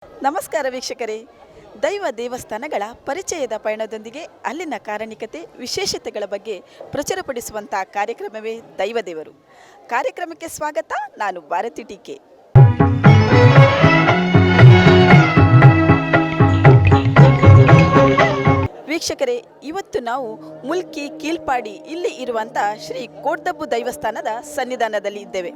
ನಮಸ್ಕಾರ ವೀಕ್ಷಕರೇ. ದೈವ ದೇವಸ್ಥಾನಗಳ ಪರಿಚಯದ ಪಯಣದೊಂದಿಗೆ ಅಲ್ಲಿನ ಕಾರಣಿಕತೆ ವಿಶೇಷತೆಗಳ ಬಗ್ಗೆ ಪ್ರಚುರಪಡಿಸುವಂಥ ಕಾರ್ಯಕ್ರಮವೇ ದೈವದೇವರು. ಕಾರ್ಯಕ್ರಮಕ್ಕೆ ಸ್ವಾಗತ. ನಾನು ಭಾರತಿ ಟೀಕೆ. ವೀಕ್ಷಕರೇ, ಇವತ್ತು ನಾವು ಮುಲ್ಕಿ ಕೀಲ್ಪಾಡಿ ಇಲ್ಲಿ ಇರುವಂಥ ಶ್ರೀ ಕೋಡ್ದಬ್ಬು ದೈವಸ್ಥಾನದ ಸನ್ನಿಧಾನದಲ್ಲಿ ಇದ್ದೇವೆ.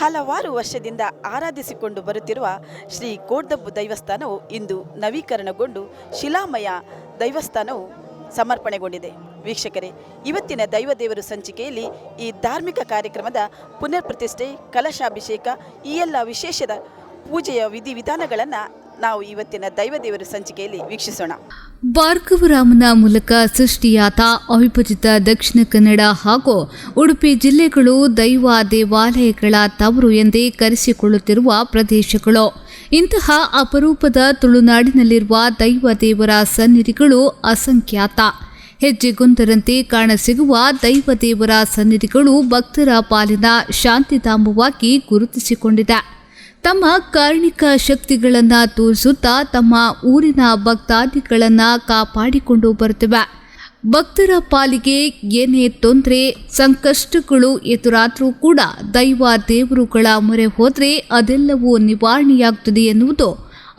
ಹಲವಾರು ವರ್ಷದಿಂದ ಆರಾಧಿಸಿಕೊಂಡು ಬರುತ್ತಿರುವ ಶ್ರೀ ಕೋಡ್ದಬ್ಬು ದೈವಸ್ಥಾನವು ಇಂದು ನವೀಕರಣಗೊಂಡು ಶಿಲಾಮಯ ದೈವಸ್ಥಾನವು ಸಮರ್ಪಣೆಗೊಂಡಿದೆ. ವೀಕ್ಷಕರೇ, ಇವತ್ತಿನ ದೈವದೇವರು ಸಂಚಿಕೆಯಲ್ಲಿ ಈ ಧಾರ್ಮಿಕ ಕಾರ್ಯಕ್ರಮದ ಪುನರ್ ಪ್ರತಿಷ್ಠೆ, ಕಲಶಾಭಿಷೇಕ, ಈ ಎಲ್ಲ ವಿಶೇಷದ ಪೂಜೆಯ ವಿಧಿವಿಧಾನಗಳನ್ನು ನಾವು ಇವತ್ತಿನ ದೈವದೇವರು ಸಂಚಿಕೆಯಲ್ಲಿ ವೀಕ್ಷಿಸೋಣ. ಭಾರ್ಗವರಾಮನ ಮೂಲಕ ಸೃಷ್ಟಿಯಾದ ಅವಿಭಜಿತ ದಕ್ಷಿಣ ಕನ್ನಡ ಹಾಗೂ ಉಡುಪಿ ಜಿಲ್ಲೆಗಳು ದೈವ ದೇವಾಲಯಗಳ ತವರು ಎಂದೇ ಕರೆಸಿಕೊಳ್ಳುತ್ತಿರುವ ಪ್ರದೇಶಗಳು. ಇಂತಹ ಅಪರೂಪದ ತುಳುನಾಡಿನಲ್ಲಿರುವ ದೈವ ದೇವರ ಸನ್ನಿಧಿಗಳು ಅಸಂಖ್ಯಾತ. ಹೆಜ್ಜೆಗೊಂದರಂತೆ ಕಾಣಸಿಗುವ ದೈವ ದೇವರ ಸನ್ನಿಧಿಗಳು ಭಕ್ತರ ಪಾಲಿನ ಶಾಂತಿಧಾಮವಾಗಿ ಗುರುತಿಸಿಕೊಂಡಿದೆ. ತಮ್ಮ ಕಾರಣಿಕ ಶಕ್ತಿಗಳನ್ನು ತೋರಿಸುತ್ತಾ ತಮ್ಮ ಊರಿನ ಭಕ್ತಾದಿಗಳನ್ನು ಕಾಪಾಡಿಕೊಂಡು ಬರುತ್ತವೆ. ಭಕ್ತರ ಪಾಲಿಗೆ ಏನೇ ತೊಂದರೆ ಸಂಕಷ್ಟಗಳು ಎದುರಾದರೂ ಕೂಡ ದೈವ ದೇವರುಗಳ ಮೊರೆ ಹೋದರೆ ಅದೆಲ್ಲವೂ ನಿವಾರಣೆಯಾಗುತ್ತದೆ ಎನ್ನುವುದು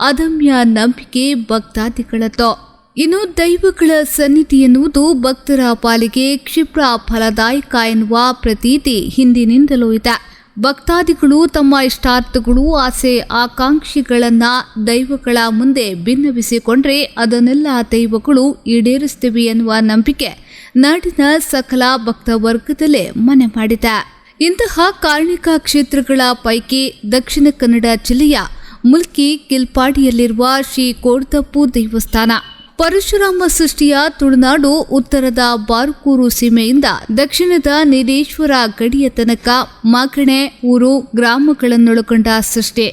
ಅದಮ್ಯ ನಂಬಿಕೆ ಭಕ್ತಾದಿಗಳದ್ದು. ಇನ್ನು ದೈವಗಳ ಸನ್ನಿಧಿ ಎನ್ನುವುದು ಭಕ್ತರ ಪಾಲಿಗೆ ಕ್ಷಿಪ್ರ ಫಲದಾಯಕ ಎನ್ನುವ ಪ್ರತೀತಿ ಹಿಂದಿನಿಂದಲೂ ಇದೆ. ಭಕ್ತಾದಿಗಳು ತಮ್ಮ ಇಷ್ಟಾರ್ಥಗಳು, ಆಸೆ ಆಕಾಂಕ್ಷೆಗಳನ್ನು ದೈವಗಳ ಮುಂದೆ ಭಿನ್ನವಿಸಿಕೊಂಡ್ರೆ ಅದನ್ನೆಲ್ಲ ದೈವಗಳು ಈಡೇರಿಸುತ್ತವೆ ಎನ್ನುವ ನಂಬಿಕೆ ನಾಡಿನ ಸಕಲ ಭಕ್ತ ವರ್ಗದಲ್ಲೇ ಮನೆ ಮಾಡಿದೆ. ಇಂತಹ ಕಾರಣಿಕ ಕ್ಷೇತ್ರಗಳ ಪೈಕಿ ದಕ್ಷಿಣ ಕನ್ನಡ ಜಿಲ್ಲೆಯ ಮುಲ್ಕಿ ಕಿಲ್ಪಾಡಿಯಲ್ಲಿರುವ ಶ್ರೀ ಕೋಡ್ದಬ್ಬು ದೇವಸ್ಥಾನ. ಪರಶುರಾಮ ಸೃಷ್ಟಿಯ ತುಳುನಾಡು ಉತ್ತರದ ಬಾರುಕೂರು ಸೀಮೆಯಿಂದ ದಕ್ಷಿಣದ ನೀಲೇಶ್ವರ ಗಡಿಯ ತನಕ ಮಾಗಣೆ ಊರು ಗ್ರಾಮಗಳನ್ನೊಳಗೊಂಡ ಸೃಷ್ಟಿ.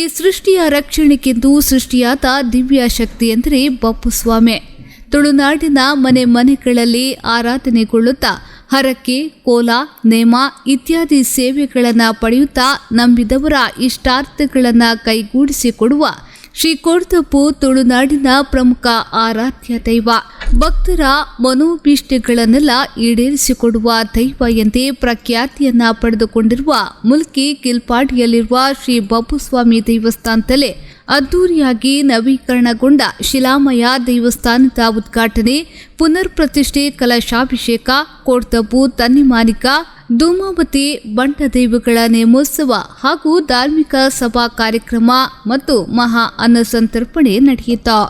ಈ ಸೃಷ್ಟಿಯ ರಕ್ಷಣೆಗೆಂದು ಸೃಷ್ಟಿಯಾದ ದಿವ್ಯ ಶಕ್ತಿ ಎಂದರೆ ಬಪ್ಪುಸ್ವಾಮಿ. ತುಳುನಾಡಿನ ಮನೆ ಮನೆಗಳಲ್ಲಿ ಆರಾಧನೆಗೊಳ್ಳುತ್ತಾ ಹರಕೆ, ಕೋಲ, ನೇಮ ಇತ್ಯಾದಿ ಸೇವೆಗಳನ್ನು ಪಡೆಯುತ್ತಾ ನಂಬಿದವರ ಇಷ್ಟಾರ್ಥಗಳನ್ನು ಕೈಗೂಡಿಸಿಕೊಡುವ ಶ್ರೀ ಕೋಡ್ದಬ್ಬು ತುಳುನಾಡಿನ ಪ್ರಮುಖ ಆರಾಧ್ಯ ದೈವ. ಭಕ್ತರ ಮನೋಭೀಷ್ಟಗಳನ್ನೆಲ್ಲ ಈಡೇರಿಸಿಕೊಡುವ ದೈವ ಎಂದೇ ಪ್ರಖ್ಯಾತಿಯನ್ನ ಪಡೆದುಕೊಂಡಿರುವ ಮುಲ್ಕಿ ಕಿಲ್ಪಾಡಿಯಲ್ಲಿರುವ ಶ್ರೀ ಬಪ್ಪುಸ್ವಾಮಿ ದೇವಸ್ಥಾನದಲ್ಲಿ ಅದ್ದೂರಿಯಾಗಿ ನವೀಕರಣಗೊಂಡ ಶಿಲಾಮಯ ದೇವಸ್ಥಾನದ ಉದ್ಘಾಟನೆ, ಪುನರ್ ಪ್ರತಿಷ್ಠೆ, ಕಲಶಾಭಿಷೇಕ, ಕೋಡ್ದಬ್ಬು ತನ್ನಿಮಾನಿಕ, ಧೂಮಾವತಿ ಬಂಟದೈವಗಳ ನೇಮೋತ್ಸವ ಹಾಗೂ ಧಾರ್ಮಿಕ ಸಭಾ ಕಾರ್ಯಕ್ರಮ ಮತ್ತು ಮಹಾ ಅನ್ನಸಂತರ್ಪಣೆ ನಡೆಯಿತು.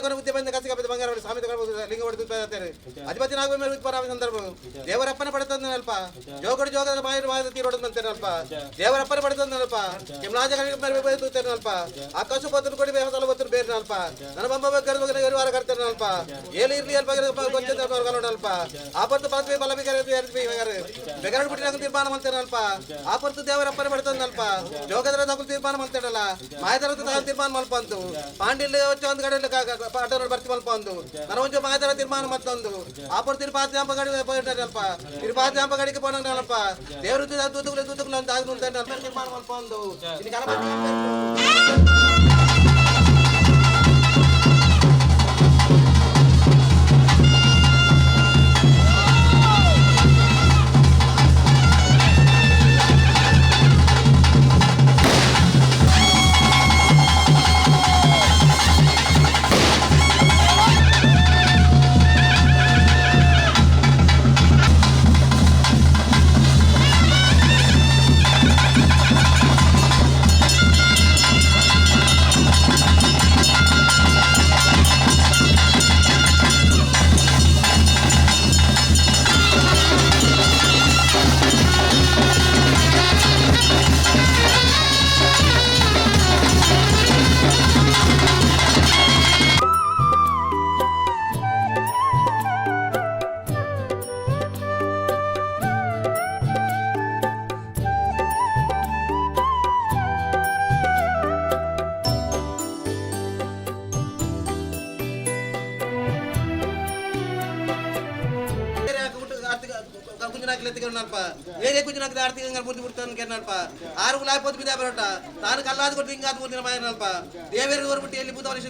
ಕೊನೆ ಉದ್ದೆ ಬಂದ ಕಸಿಗೆ ಬಂದ ಬಂಗಾರ ಸ್ವಾಮಿ ತಗೊಳ್ಬಹುದು ಲಿಂಗ ಹೊಡೆದು ಬರ್ತಾರೆ ಅಧಿಪತಿ ನಾಗು ಮೇಲೆ ಪರಾಮ ಸಂದರ್ಭ ದೇವರಪ್ಪನ ಪಡೆತಂದನಲ್ಪ ಜೋಗಡು ಜೋಗದ ಮಾಯರು ಮಾಯದ ತೀರೋಡದ ಅಂತೇನಲ್ಪ ದೇವರಪ್ಪನ ಪಡೆತಂದನಲ್ಪ ಕೆಮಲಾಜಗಳಿಗೆ ಮೇಲೆ ಬೈತುತ್ತೇನಲ್ಪ ಆಕಾಶ ಪತ್ರ ಕೊಡಿ ಬೇಹದಲ ಒತ್ತರು ಬೇರೆನಲ್ಪ ನನ್ನ ಬಂಬ ಗರ್ಭಗನ ಗರುವಾರ ಕರ್ತೇನಲ್ಪ ಏಲಿ ಇರ್ಲಿ ಅಲ್ಪ ಗೊತ್ತಿದ್ದ ಕಲೋನಲ್ಪ ಆಪತ್ತು ಪಾತ್ವೆ ಬಲ ಬೆಗರಡು ಬಿಟ್ಟಿನ ತೀರ್ಮಾನ ಮಾಡ್ತೇನಲ್ಪ ಆಪತ್ತು ದೇವರಪ್ಪನ ಪಡೆತಂದಲ್ಪ ಜೋಗದ್ರ ತಗೊಳ್ಳು ತೀರ್ಮಾನ ಮಾಡ್ತೇನಲ್ಲ ಮಾಯದರ ತೀರ್ಮಾನ ಮಲ್ಪ ಅಂತು ಪಾಂಡಿಲ್ ಒಂದು ಕಡೆ ಅಡ್ಡ ಬರ್ತಿ ಮಲ್ಪ ಅಂದು ನನ್ನ ಒಂಚು ಮಾಯದರ ತೀರ್ಮಾನ ಮತ್ತೊಂದು ಆಪರ್ ತಿರುಪಾತಿ ಗಾಡಿ ಅಲ್ಪ ತಿರುಪಾತಿ ಗಾಡಿಗೆ ಪೋನಲ್ಪ ದೇವರು ದೂತಗಳು ಅಂತ ಆಗ ತೀರ್ಮಾನ ಮಲ್ಪ ಒಂದು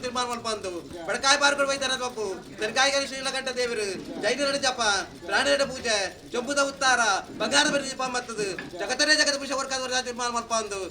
ತೀರ್ಮಾನ ಮಲ್ಪ ಅಂತು ಬಡಕಾಯಿ ಬಾರ್ಕೊಂಡು ಬೈತಾರ ತಪ್ಪು ತನಕಾಯಿ ಶ್ರೀಲಕಂಠ ದೇವರು ಜೈನ ಜಪ ಪ್ರಾಣ ಪೂಜೆ ಚೊಂಬುದ ಉತ್ತಾರ ಬಂಗಾರ ಬರಿ ದೀಪ ಮತ್ತದು ಜಗತ್ತನೇ ಜಗತ್ ಪುಷ ವರ್ಗ ತೀರ್ಮಾನ ಮಲ್ಪ ಅಂತು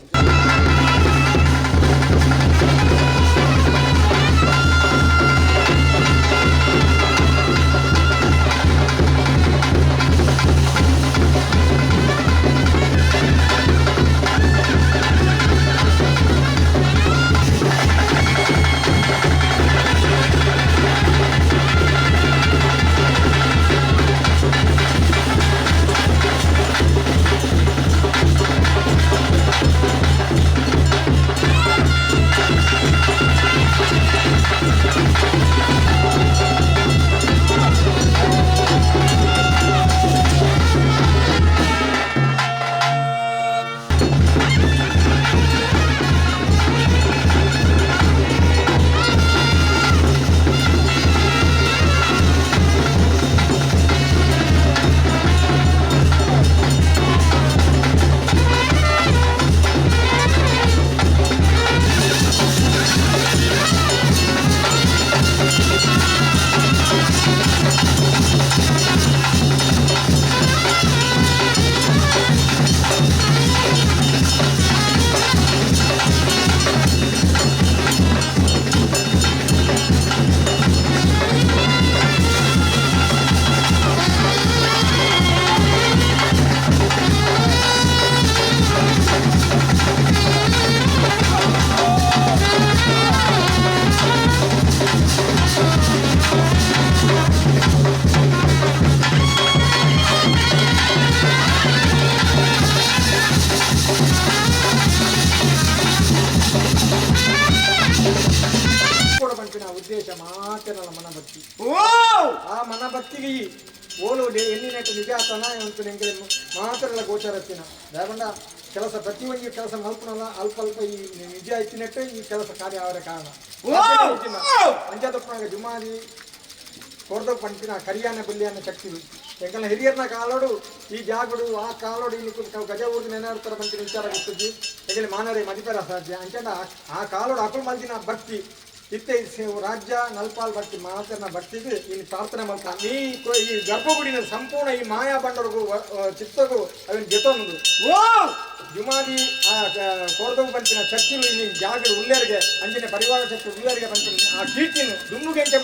ಉದ್ದೇಶ ಮಾತ್ರ ಮನ ಭಕ್ತಿ ಆ ಮನ ಭಕ್ತಿಗೆ ಓಲೋಡೆ ಎನ್ನಿನಟ್ಟು ನಿಜ ಆತನ ನಿಮಗೆ ಮಾತ್ರ ಗೋಚರತ್ತಿನ ಬೇಡ ಕೆಲಸ ಪ್ರತಿಯೊಂದು ಕೆಲಸ ಮಲ್ಪನಲ್ಲ ಅಲ್ಪ ಅಲ್ಪ ಈ ನಿಜ ಎತ್ತಿನಟ್ಟು ಈ ಕೆಲಸ ಕಾರ್ಯ ಅವರ ಕಾರಣ ಅಂಜದಪ್ಪನಾಗ ಜುಮಾದಿ ಕೊಡ್ದ ಪಂಚಿನ ಕರಿಯಾನ ಬಲ್ಲಿಯನ್ನ ಶಕ್ತಿ ಎಂಕಲ್ನ ಹಿರಿಯರ್ನ ಕಾಲೋಡು ಈ ಜಾಗಡು ಆ ಕಾಲೋಡು ಇಲ್ಲಿ ಗಜ ಊರಿನ ನೆನಾಡ್ತಾರ ಪಂಚಿನ ವಿಚಾರ ಗೊತ್ತಿದ್ದಿ ಯಾಕಂದ್ರೆ ಮಾನವರೇ ಮದಿಪರ ಸಾಧ್ಯ ಅಂಚಂಡ ಆ ಕಾಲೋಡು ಅಕುಲ್ ಮಲ್ದಿನ ಭಕ್ತಿ ಇತ್ತೆ ರಾಜ್ಯ ನಲ್ಪಾಲ್ ಭಕ್ತಿ ಮಾತನ್ನ ಭಕ್ತಿಗೆ ಇಲ್ಲಿ ಪ್ರಾರ್ಥನೆ ಮಾಡ್ತಾನೆ ಈ ಗರ್ಭಗುಡಿನ ಸಂಪೂರ್ಣ ಈ ಮಾಯಾ ಬಂಡರಿಗೂ ಚಿತ್ತಗೂ ಅವನ್ ಗೆತ್ತೊಂದು ಜುಮಾದಿ ಆ ಕೋರ್ದವು ಪಂಚಿನ ಚರ್ಚಿಲು ಇಲ್ಲಿ ಜಾಗಡು ಉಳ್ಳೇರಿಗೆ ಅಂಜಿನ ಪರಿವಾರ ಚರ್ಚೆ ಉಳ್ಳೇರಿಗೆ ಪಂಚಿನ ಆ ಕೀರ್ತಿನ ದುಮ್ನುಗೆಂಚ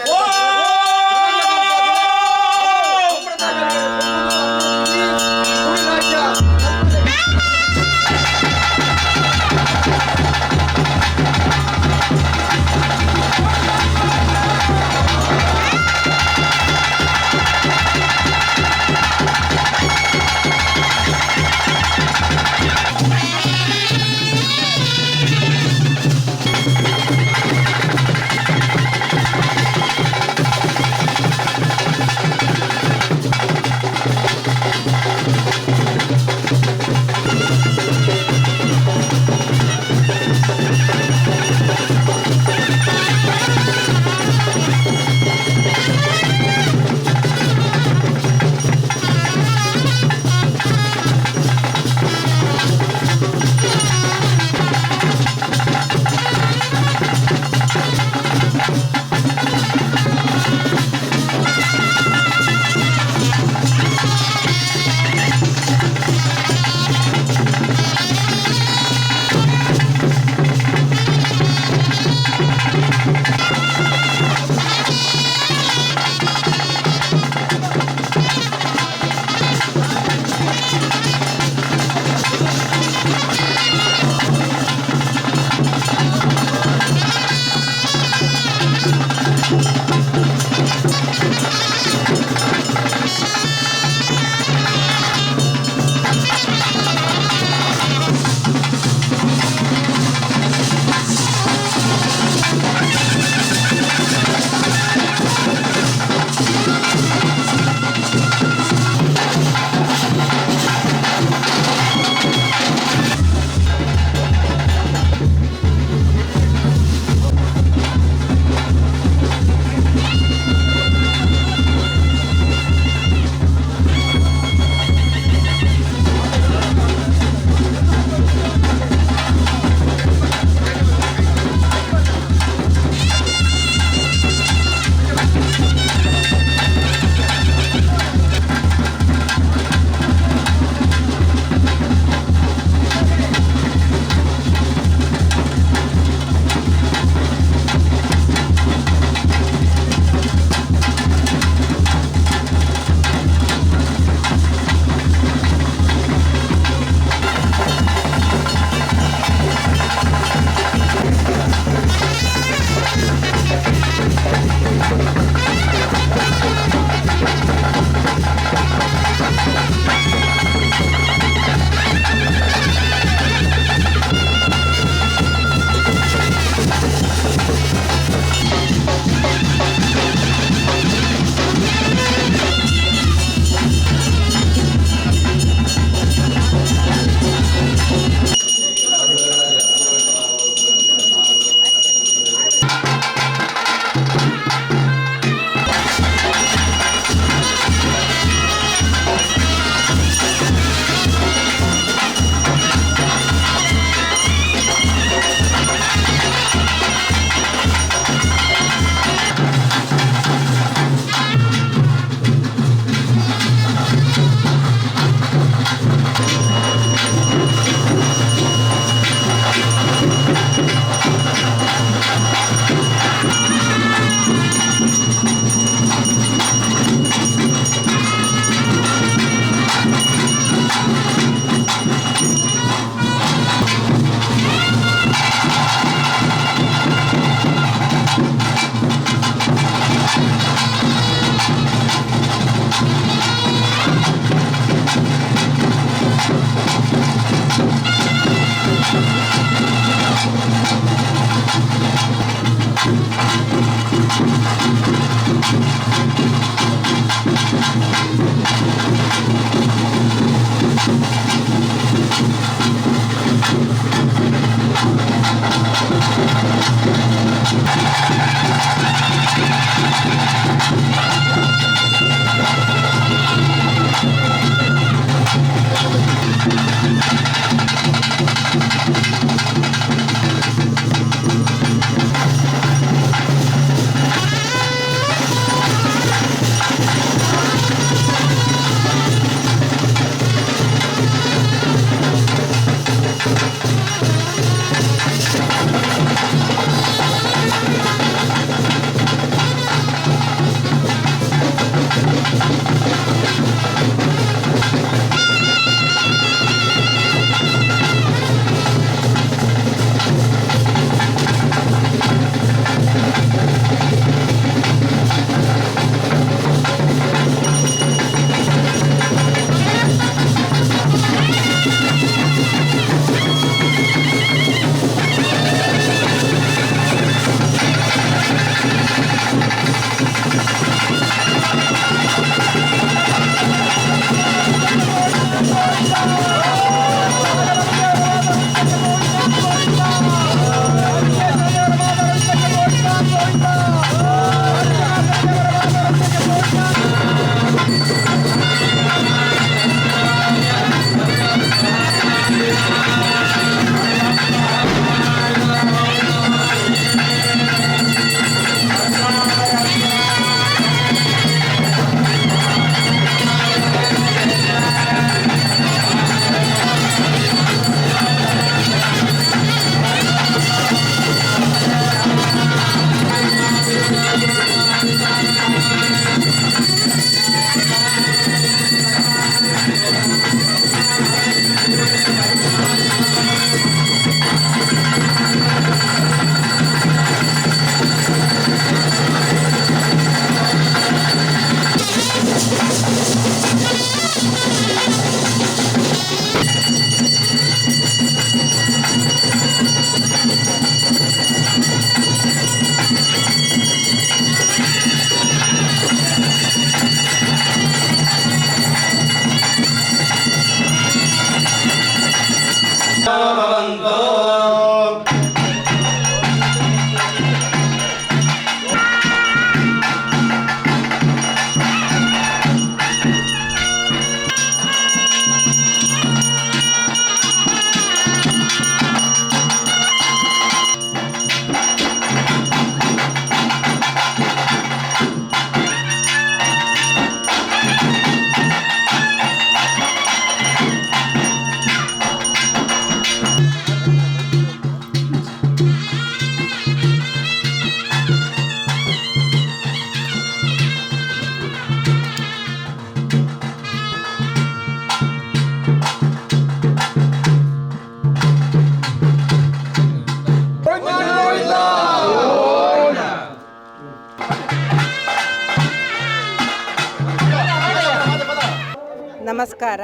ನಮಸ್ಕಾರ.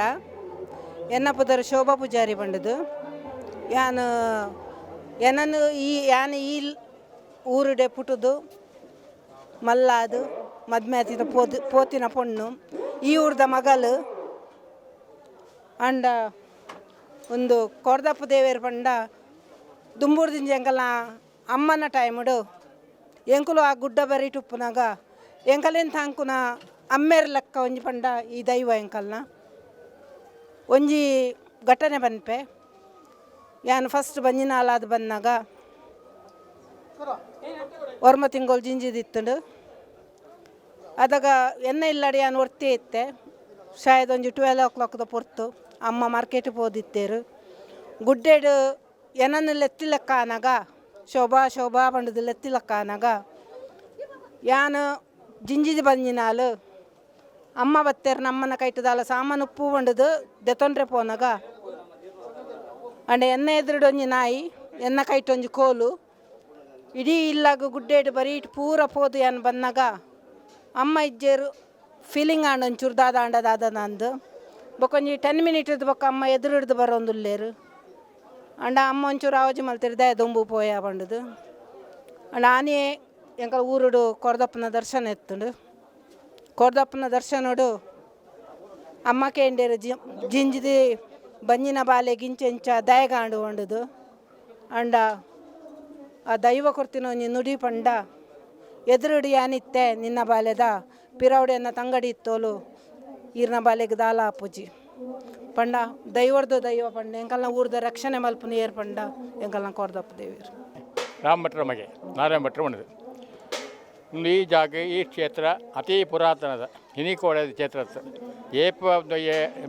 ಎನ್ನ ಪುದರ್ ಶೋಭಾ ಪೂಜಾರಿ ಬಂಡದು ಏನನ್ನು ಈ ಊರುಡೆ ಪುಟುದು ಮಲ್ಲಾದು ಮದ್ಮೆ ಆತಿನ ಪೋತಿನ ಪೊಣ್ಣು ಈ ಊರ್ದ ಮಗಳು ಅಂಡ ಒಂದು ಕೊರ್ದಪ್ಪ ದೇವೇರು ಪಂಡ ದುಂಬೂರ್ದಿಂಜ ಎಂಕಲ್ನ ಅಮ್ಮನ ಟೈಮುಡು ಎಂಕುಲು ಆ ಗುಡ್ಡ ಬರೀಟ್ ಉಪ್ಪುನಾಗ ಎಂಕಲೆಂತ ಅಂಕುನ ಅಮ್ಮೇರ ಲೆಕ್ಕ ಒಂಜಿ ಪಂಡ ಈ ದೈವ ಎಂಕಲ್ನ ಒಂಜಿ ಘಟನೆ ಬನ್ಪೆ. ಯಾನು ಫಸ್ಟ್ ಬಂಜಿನಾಲಾದ ಬಂದಾಗ ಒರ್ಮ ತಿಂಗಳು ಜಿಂಜಿದಿತ್ತುಂಡು ಅದಾಗ ಎಣ್ಣೆ ಇಲ್ಲಡಿ ಯಾನು ಒರ್ತಿ ಇತ್ತೆ ಶಾಯದ್ ಒಂಜಿ 12 o'clock ಪೊರ್ತು ಅಮ್ಮ ಮಾರ್ಕೆಟ್ ಹೋದಿತ್ತೇರು ಗುಡ್ಡೆಡು ಏನನ್ನು ಲೆತ್ತಿಲೆಕ್ಕ ಅನಾಗ ಶೋಭಾ ಬಂಡದು ಲೆತ್ತಿಲೆಕ್ಕ ಅನಾಗ ಯಾನು ಜಿಂಜಿದು ಬಂಜಿನಾಲು ಅಮ್ಮ ಬತ್ತೇರು ನಮ್ಮನ ಕೈಟದಾಲ ಸಾಮಾನು ಉಪ್ಪು ಬಂಡದು ದೆತೊಂಡ್ರೆ ಪೋನಾಗ ಅಂಡೆ ಎಣ್ಣೆ ಎದುರುಡು ಒಂಜಿ ನಾಯಿ ಎನ್ನ ಕೈಟ್ ಒಂಜಿ ಕೋಲು ಇಡೀ ಇಲ್ಲಾಗ ಗುಡ್ಡೆಡು ಬರೀ ಪೂರ ಪೋದು ಏನು ಬಂದಾಗ ಅಮ್ಮ ಇಜ್ಜೇರು ಫೀಲಿಂಗ್ ಆಂಡ ಒಂಚೂರು ದಾದ ನಂದು ಬೊಕೊಂಜಿ 10 minutes ಬೊಕ್ಕ ಅಮ್ಮ ಎದುರು ಹಿಡ್ದು ಬರೋಂದುಲ್ಲೇರು ಅಂಡ ಅಮ್ಮ ಒಂಚೂರು ಆವಾಜು ಮಲ್ತಿರ್ದೆ ದೊಂಬು ಪೋಯ ಬಂಡದು ಅಂಡ ಆನೆ ಎಂಕಲ್ ಊರುಡು ಕೊರ್ದಪ್ಪನ ದರ್ಶನ ಎತ್ತುಂಡು ಕೊರ್ದಪ್ಪನ ದರ್ಶನೋಡು ಅಮ್ಮ ಕೇಂಡೇರು ಜಿಂಜಿದಿ ಬಂಜಿನ ಬಾಲೆ ಗಿಂಚೆಂಚ ದಯಗಾಂಡು ಹೊಂಡುದು ಅಂಡ ಆ ದೈವ ಕೊರ್ತಿನ ಒಂಜಿ ನುಡಿ ಪಂಡ ಎದುರುಡಿ ಯಾನಿತ್ತೆ ನಿನ್ನ ಬಾಲೆದ ಪಿರವಡೆಯನ್ನ ತಂಗಡಿ ಇತ್ತೋಲು ಈರ್ನ ಬಾಲೆಗೆ ದಾಲ ಆಪುಜಿ ಪಂಡ ದೈವರ್ದು ದೈವ ಪಂಡ ಎಂಕಲ್ನ ಊರ್ದ ರಕ್ಷಣೆ ಮಲ್ಪುನ ಏರ್ ಪಂಡ ಎಂಕಲ್ನ ಕೊರ್ದಪ್ಪ ದೇವಿರು ರಾಮ ಭಟ್ರ ಮಗೆ ನಾರಾಯಣ ಭಟ್ರು ಉಂಟು ಈ ಜಾಗ ಈ ಕ್ಷೇತ್ರ ಅತಿ ಪುರಾತನದ ಹಿನಿಕೋಡದ ಕ್ಷೇತ್ರ ಏಪ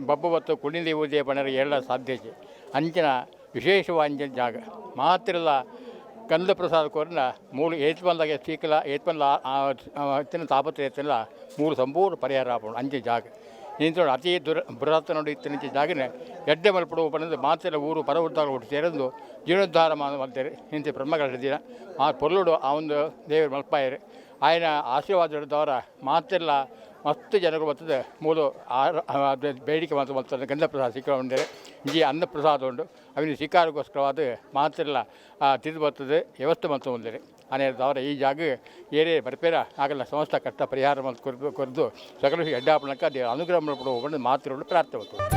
ಬಬ್ಬು ಬತ್ತು ಕುಣಿದಿ ಊದಿಯ ಪಣರ ಎಲ್ಲ ಸಾಧ್ಯತೆ ಅಂಚಿನ ವಿಶೇಷವಾದ ಜಾಗ ಮಾತ್ರಲ್ಲ ಕಂದ ಪ್ರಸಾದ ಕೋರಿನ ಮೂರು ಏತ್ಪಂದಾಗ ಸೀಕಲ ಏತ್ಪಂದ ಹತ್ತಿನ ತಾಪತ್ರ ಎತ್ತಲ್ಲ ಮೂರು ಸಂಪೂರ್ಣ ಪರಿಹಾರ ಆಪಣ ಅಂಚೆ ಜಾಗ ನಿಂತು ಅತಿ ಪುರಾತನ ನೋಡಿ ಇತ್ತಿನ ಜಾಗನೇ ಎಡ್ಡೆ ಮಲ್ಪಡು ಪಡೆದು ಮಾತ್ರ ಊರು ಪರವೃದ್ಧಾಗ ಒಟ್ಟು ಸೇರಿದು ಜೀರ್ಣೋದ್ಧಾರ ಮಾಡ್ತಾರೆ ಇಂಥ ಬ್ರಹ್ಮಗಳ ದಿನ ಆ ಪೊರ್ಲುಡು ಆ ಒಂದು ದೇವರು ಮಲ್ಪಾಯರು ಆಯ್ನ ಆಶೀರ್ವಾದದವರ ಮಾತೆಲ್ಲ ಮಸ್ತ್ ಜನಗಳು ಬರ್ತದೆ ಮೂಲು ಬೇಡಿಕೆ ಮಾತ್ರ ಬರ್ತದೆ ಗಂಧ ಪ್ರಸಾದ ಸಿಕ್ಕೊಂಡರೆ ಈ ಅನ್ನ ಪ್ರಸಾದ ಉಂಟು ಅವಿನ ಶಿಕಾರಕ್ಕೋಸ್ಕರವಾದ ಮಾತೆಲ್ಲ ತಿದ್ದು ಬರ್ತದೆ ವ್ಯವಸ್ಥೆ ಮತ್ತು ಬಂದರೆ ಅನೇದವರ ಈ ಜಾಗ ಏರೇ ಬರ್ಪೇರ ಆಗಲ್ಲ ಸಂಸ್ಥೆ ಕಟ್ಟ ಪರಿಹಾರ ಮತ್ತು ಕೊರೆದು ಸಕಲ ಎಡ್ಡಾಪಣಕ್ಕೆ ಅದೇ ಅನುಗ್ರಹ ಮಾಡಿಕೊಂಡು ಮಾತುಗಳು ಪ್ರಾರ್ಥನೆ ಬರ್ತದೆ.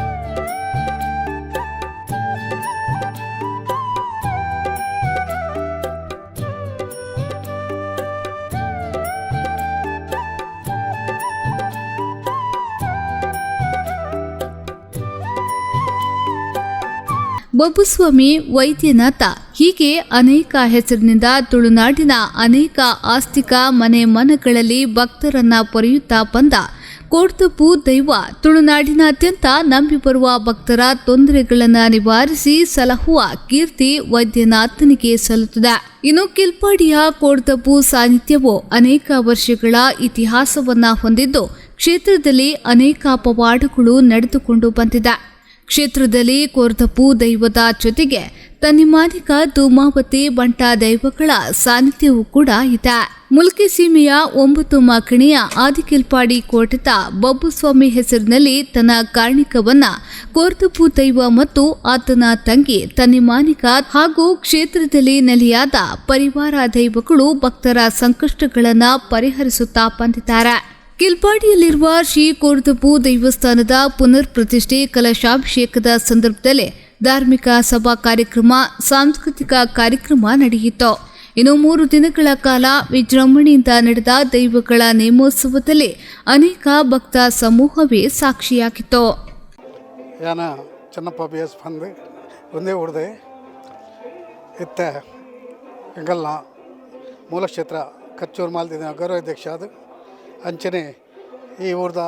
ಬಬ್ಬುಸ್ವಾಮಿ, ವೈದ್ಯನಾಥ ಹೀಗೆ ಅನೇಕ ಹೆಸರಿನಿಂದ ತುಳುನಾಡಿನ ಅನೇಕ ಆಸ್ತಿಕ ಮನೆಗಳಲ್ಲಿ ಭಕ್ತರನ್ನ ಪೊರೆಯುತ್ತಾ ಬಂದ ಕೋಡ್ದಪ್ಪು ದೈವ ತುಳುನಾಡಿನಾದ್ಯಂತ ನಂಬಿ ಬರುವ ಭಕ್ತರ ತೊಂದರೆಗಳನ್ನು ನಿವಾರಿಸಿ ಸಲಹುವ ಕೀರ್ತಿ ವೈದ್ಯನಾಥನಿಗೆ ಸಲ್ಲುತ್ತದೆ. ಇನ್ನು ಕಿಲ್ಪಾಡಿಯ ಕೋಡ್ದಪ್ಪು ಸಾನ್ನಿಧ್ಯವು ಅನೇಕ ವರ್ಷಗಳ ಇತಿಹಾಸವನ್ನ ಹೊಂದಿದ್ದು ಕ್ಷೇತ್ರದಲ್ಲಿ ಅನೇಕ ಪವಾಡಗಳು ನಡೆದುಕೊಂಡು ಬಂದಿದೆ. ಕ್ಷೇತ್ರದಲ್ಲಿ ಕೋರ್ದಪ್ಪು ದೈವದ ಜೊತೆಗೆ ತನ್ನಿಮಾನಿಕ ಧೂಮಾವತಿ ಬಂಟ ದೈವಗಳ ಸಾನ್ನಿಧ್ಯವೂ ಕೂಡ ಇದೆ. ಮುಲ್ಕಿ ಸೀಮೆಯ 9 ಮಾಕಣಿಯ ಆದಿಕಿಲ್ಪಾಡಿ ಕೋಟದ ಬಬ್ಬುಸ್ವಾಮಿ ಹೆಸರಿನಲ್ಲಿ ತನ್ನ ಕಾರ್ಣಿಕವನ್ನ ಕೋರ್ದಪ್ಪು ದೈವ ಮತ್ತು ಆತನ ತಂಗಿ ತನ್ನಿಮಾನಿಕ ಹಾಗೂ ಕ್ಷೇತ್ರದಲ್ಲಿ ನೆಲೆಯಾದ ಪರಿವಾರ ದೈವಗಳು ಭಕ್ತರ ಸಂಕಷ್ಟಗಳನ್ನು ಪರಿಹರಿಸುತ್ತಾ ಬಂದಿದ್ದಾರೆ. ಕಿಲ್ಪಾಡಿಯಲ್ಲಿರುವ ಶ್ರೀ ಕೋರ್ದಪ್ಪು ದೇವಸ್ಥಾನದ ಪುನರ್ ಪ್ರತಿಷ್ಠೆ ಕಲಶಾಭಿಷೇಕದ ಸಂದರ್ಭದಲ್ಲಿ ಧಾರ್ಮಿಕ ಸಭಾ ಕಾರ್ಯಕ್ರಮ, ಸಾಂಸ್ಕೃತಿಕ ಕಾರ್ಯಕ್ರಮ ನಡೆಯಿತು. ಇನ್ನು 3 ದಿನಗಳ ಕಾಲ ವಿಜೃಂಭಣೆಯಿಂದ ನಡೆದ ದೈವಗಳ ನೇಮೋತ್ಸವದಲ್ಲಿ ಅನೇಕ ಭಕ್ತ ಸಮೂಹವೇ ಸಾಕ್ಷಿಯಾಗಿತ್ತು. ಯಾನ ಚೆನ್ನಪ್ಪ BS ಬಂದು ಒಂದೇ ಹೊಡೆದೆ ಇತ್ತ ಎಂಗಲ್ನ ಮೂಲ ಕ್ಷೇತ್ರ ಕಚ್ಚೂರು ಮಾಲ್ದಿನ ಗೌರವಾಧ್ಯಕ್ಷ ಅದು ಅಂಚನೆ ಈ ಊರ್ದ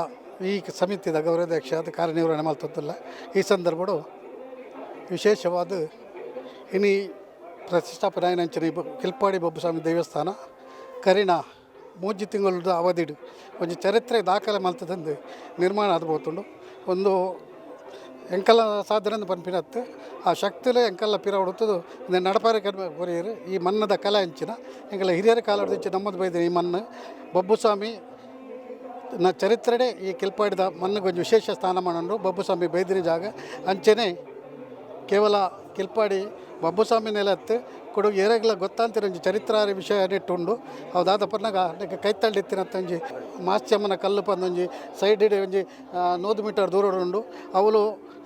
ಈ ಸಮಿತಿದ ಗೌರವಾಧ್ಯಕ್ಷ ಅದು ಕಾರ್ಯನಿರ್ವಹಣೆ ಮಾಡ್ತಿಲ್ಲ. ಈ ಸಂದರ್ಭಡು ವಿಶೇಷವಾದ ಇನ್ನು ಪ್ರತಿಷ್ಠಾಪನೆ ಅಂಚನೆ ಕಿಲ್ಪಾಡಿ ಬಬ್ಬುಸ್ವಾಮಿ ದೇವಸ್ಥಾನ ಕರಿನ 3 ತಿಂಗಳದ ಅವಧಿಡು ಒಂದು ಚರಿತ್ರೆ ದಾಖಲೆ ಮಲ್ತದಂದು ನಿರ್ಮಾಣ ಆದ್ಬೋತುಂಡು. ಒಂದು ಎಂಕಲ್ಲ ಸಾಧನೆ ಪನ್ಪಿನತ್ತು ಆ ಶಕ್ತಿಲೇ ಎಂಕಲ್ಲ ಪಿರ ಹೊಡುತ್ತದು ನಡಪಾರೆ ಕೊರಿಯರು ಈ ಮನ್ನದ ಕಲೆ ಹಂಚಿನ ಎಂಕಲ್ಲ ಹಿರಿಯರ ಕಾಲ ಹೊಡೆದಿಂಚು ನಮ್ಮದು ಬೈದ ಈ ಮಣ್ಣು ಬಬ್ಬುಸ್ವಾಮಿ ಚರಿತ್ರೆಡೆ ಈ ಕಿಲ್ಪಾಡಿದ ಮಣ್ಣಿಗೆ ಒಂದು ವಿಶೇಷ ಸ್ಥಾನಮಾನ ಬಬ್ಬುಸ್ವಾಮಿ ಬೈದಿನ ಜಾಗ ಅಂಚನೆ ಕೇವಲ ಕಿಲ್ಪಾಡಿ ಬಬ್ಬುಸ್ವಾಮಿ ನೆಲತ್ತು ಕೊಡುಗು ಏರೆಗಳ ಗೊತ್ತಂತಿರ ಒಂಜಿ ಚರಿತ್ರಾರಿ ವಿಷಯ ನೆಟ್ಟುಂಡು ಅದಾದ ಪರ್ನಾಗ ಕೈತಳ್ಳಿತ್ತಿನತ್ತೊಂಜಿ ಮಾಸ್ಯಮ್ಮನ ಕಲ್ಲು ಪಂದೊಂಜಿ ಸೈಡ್ ಒಂಜಿ 100 ಮೀಟರ್ ದೂರ ಉಂಡು ಅವಳು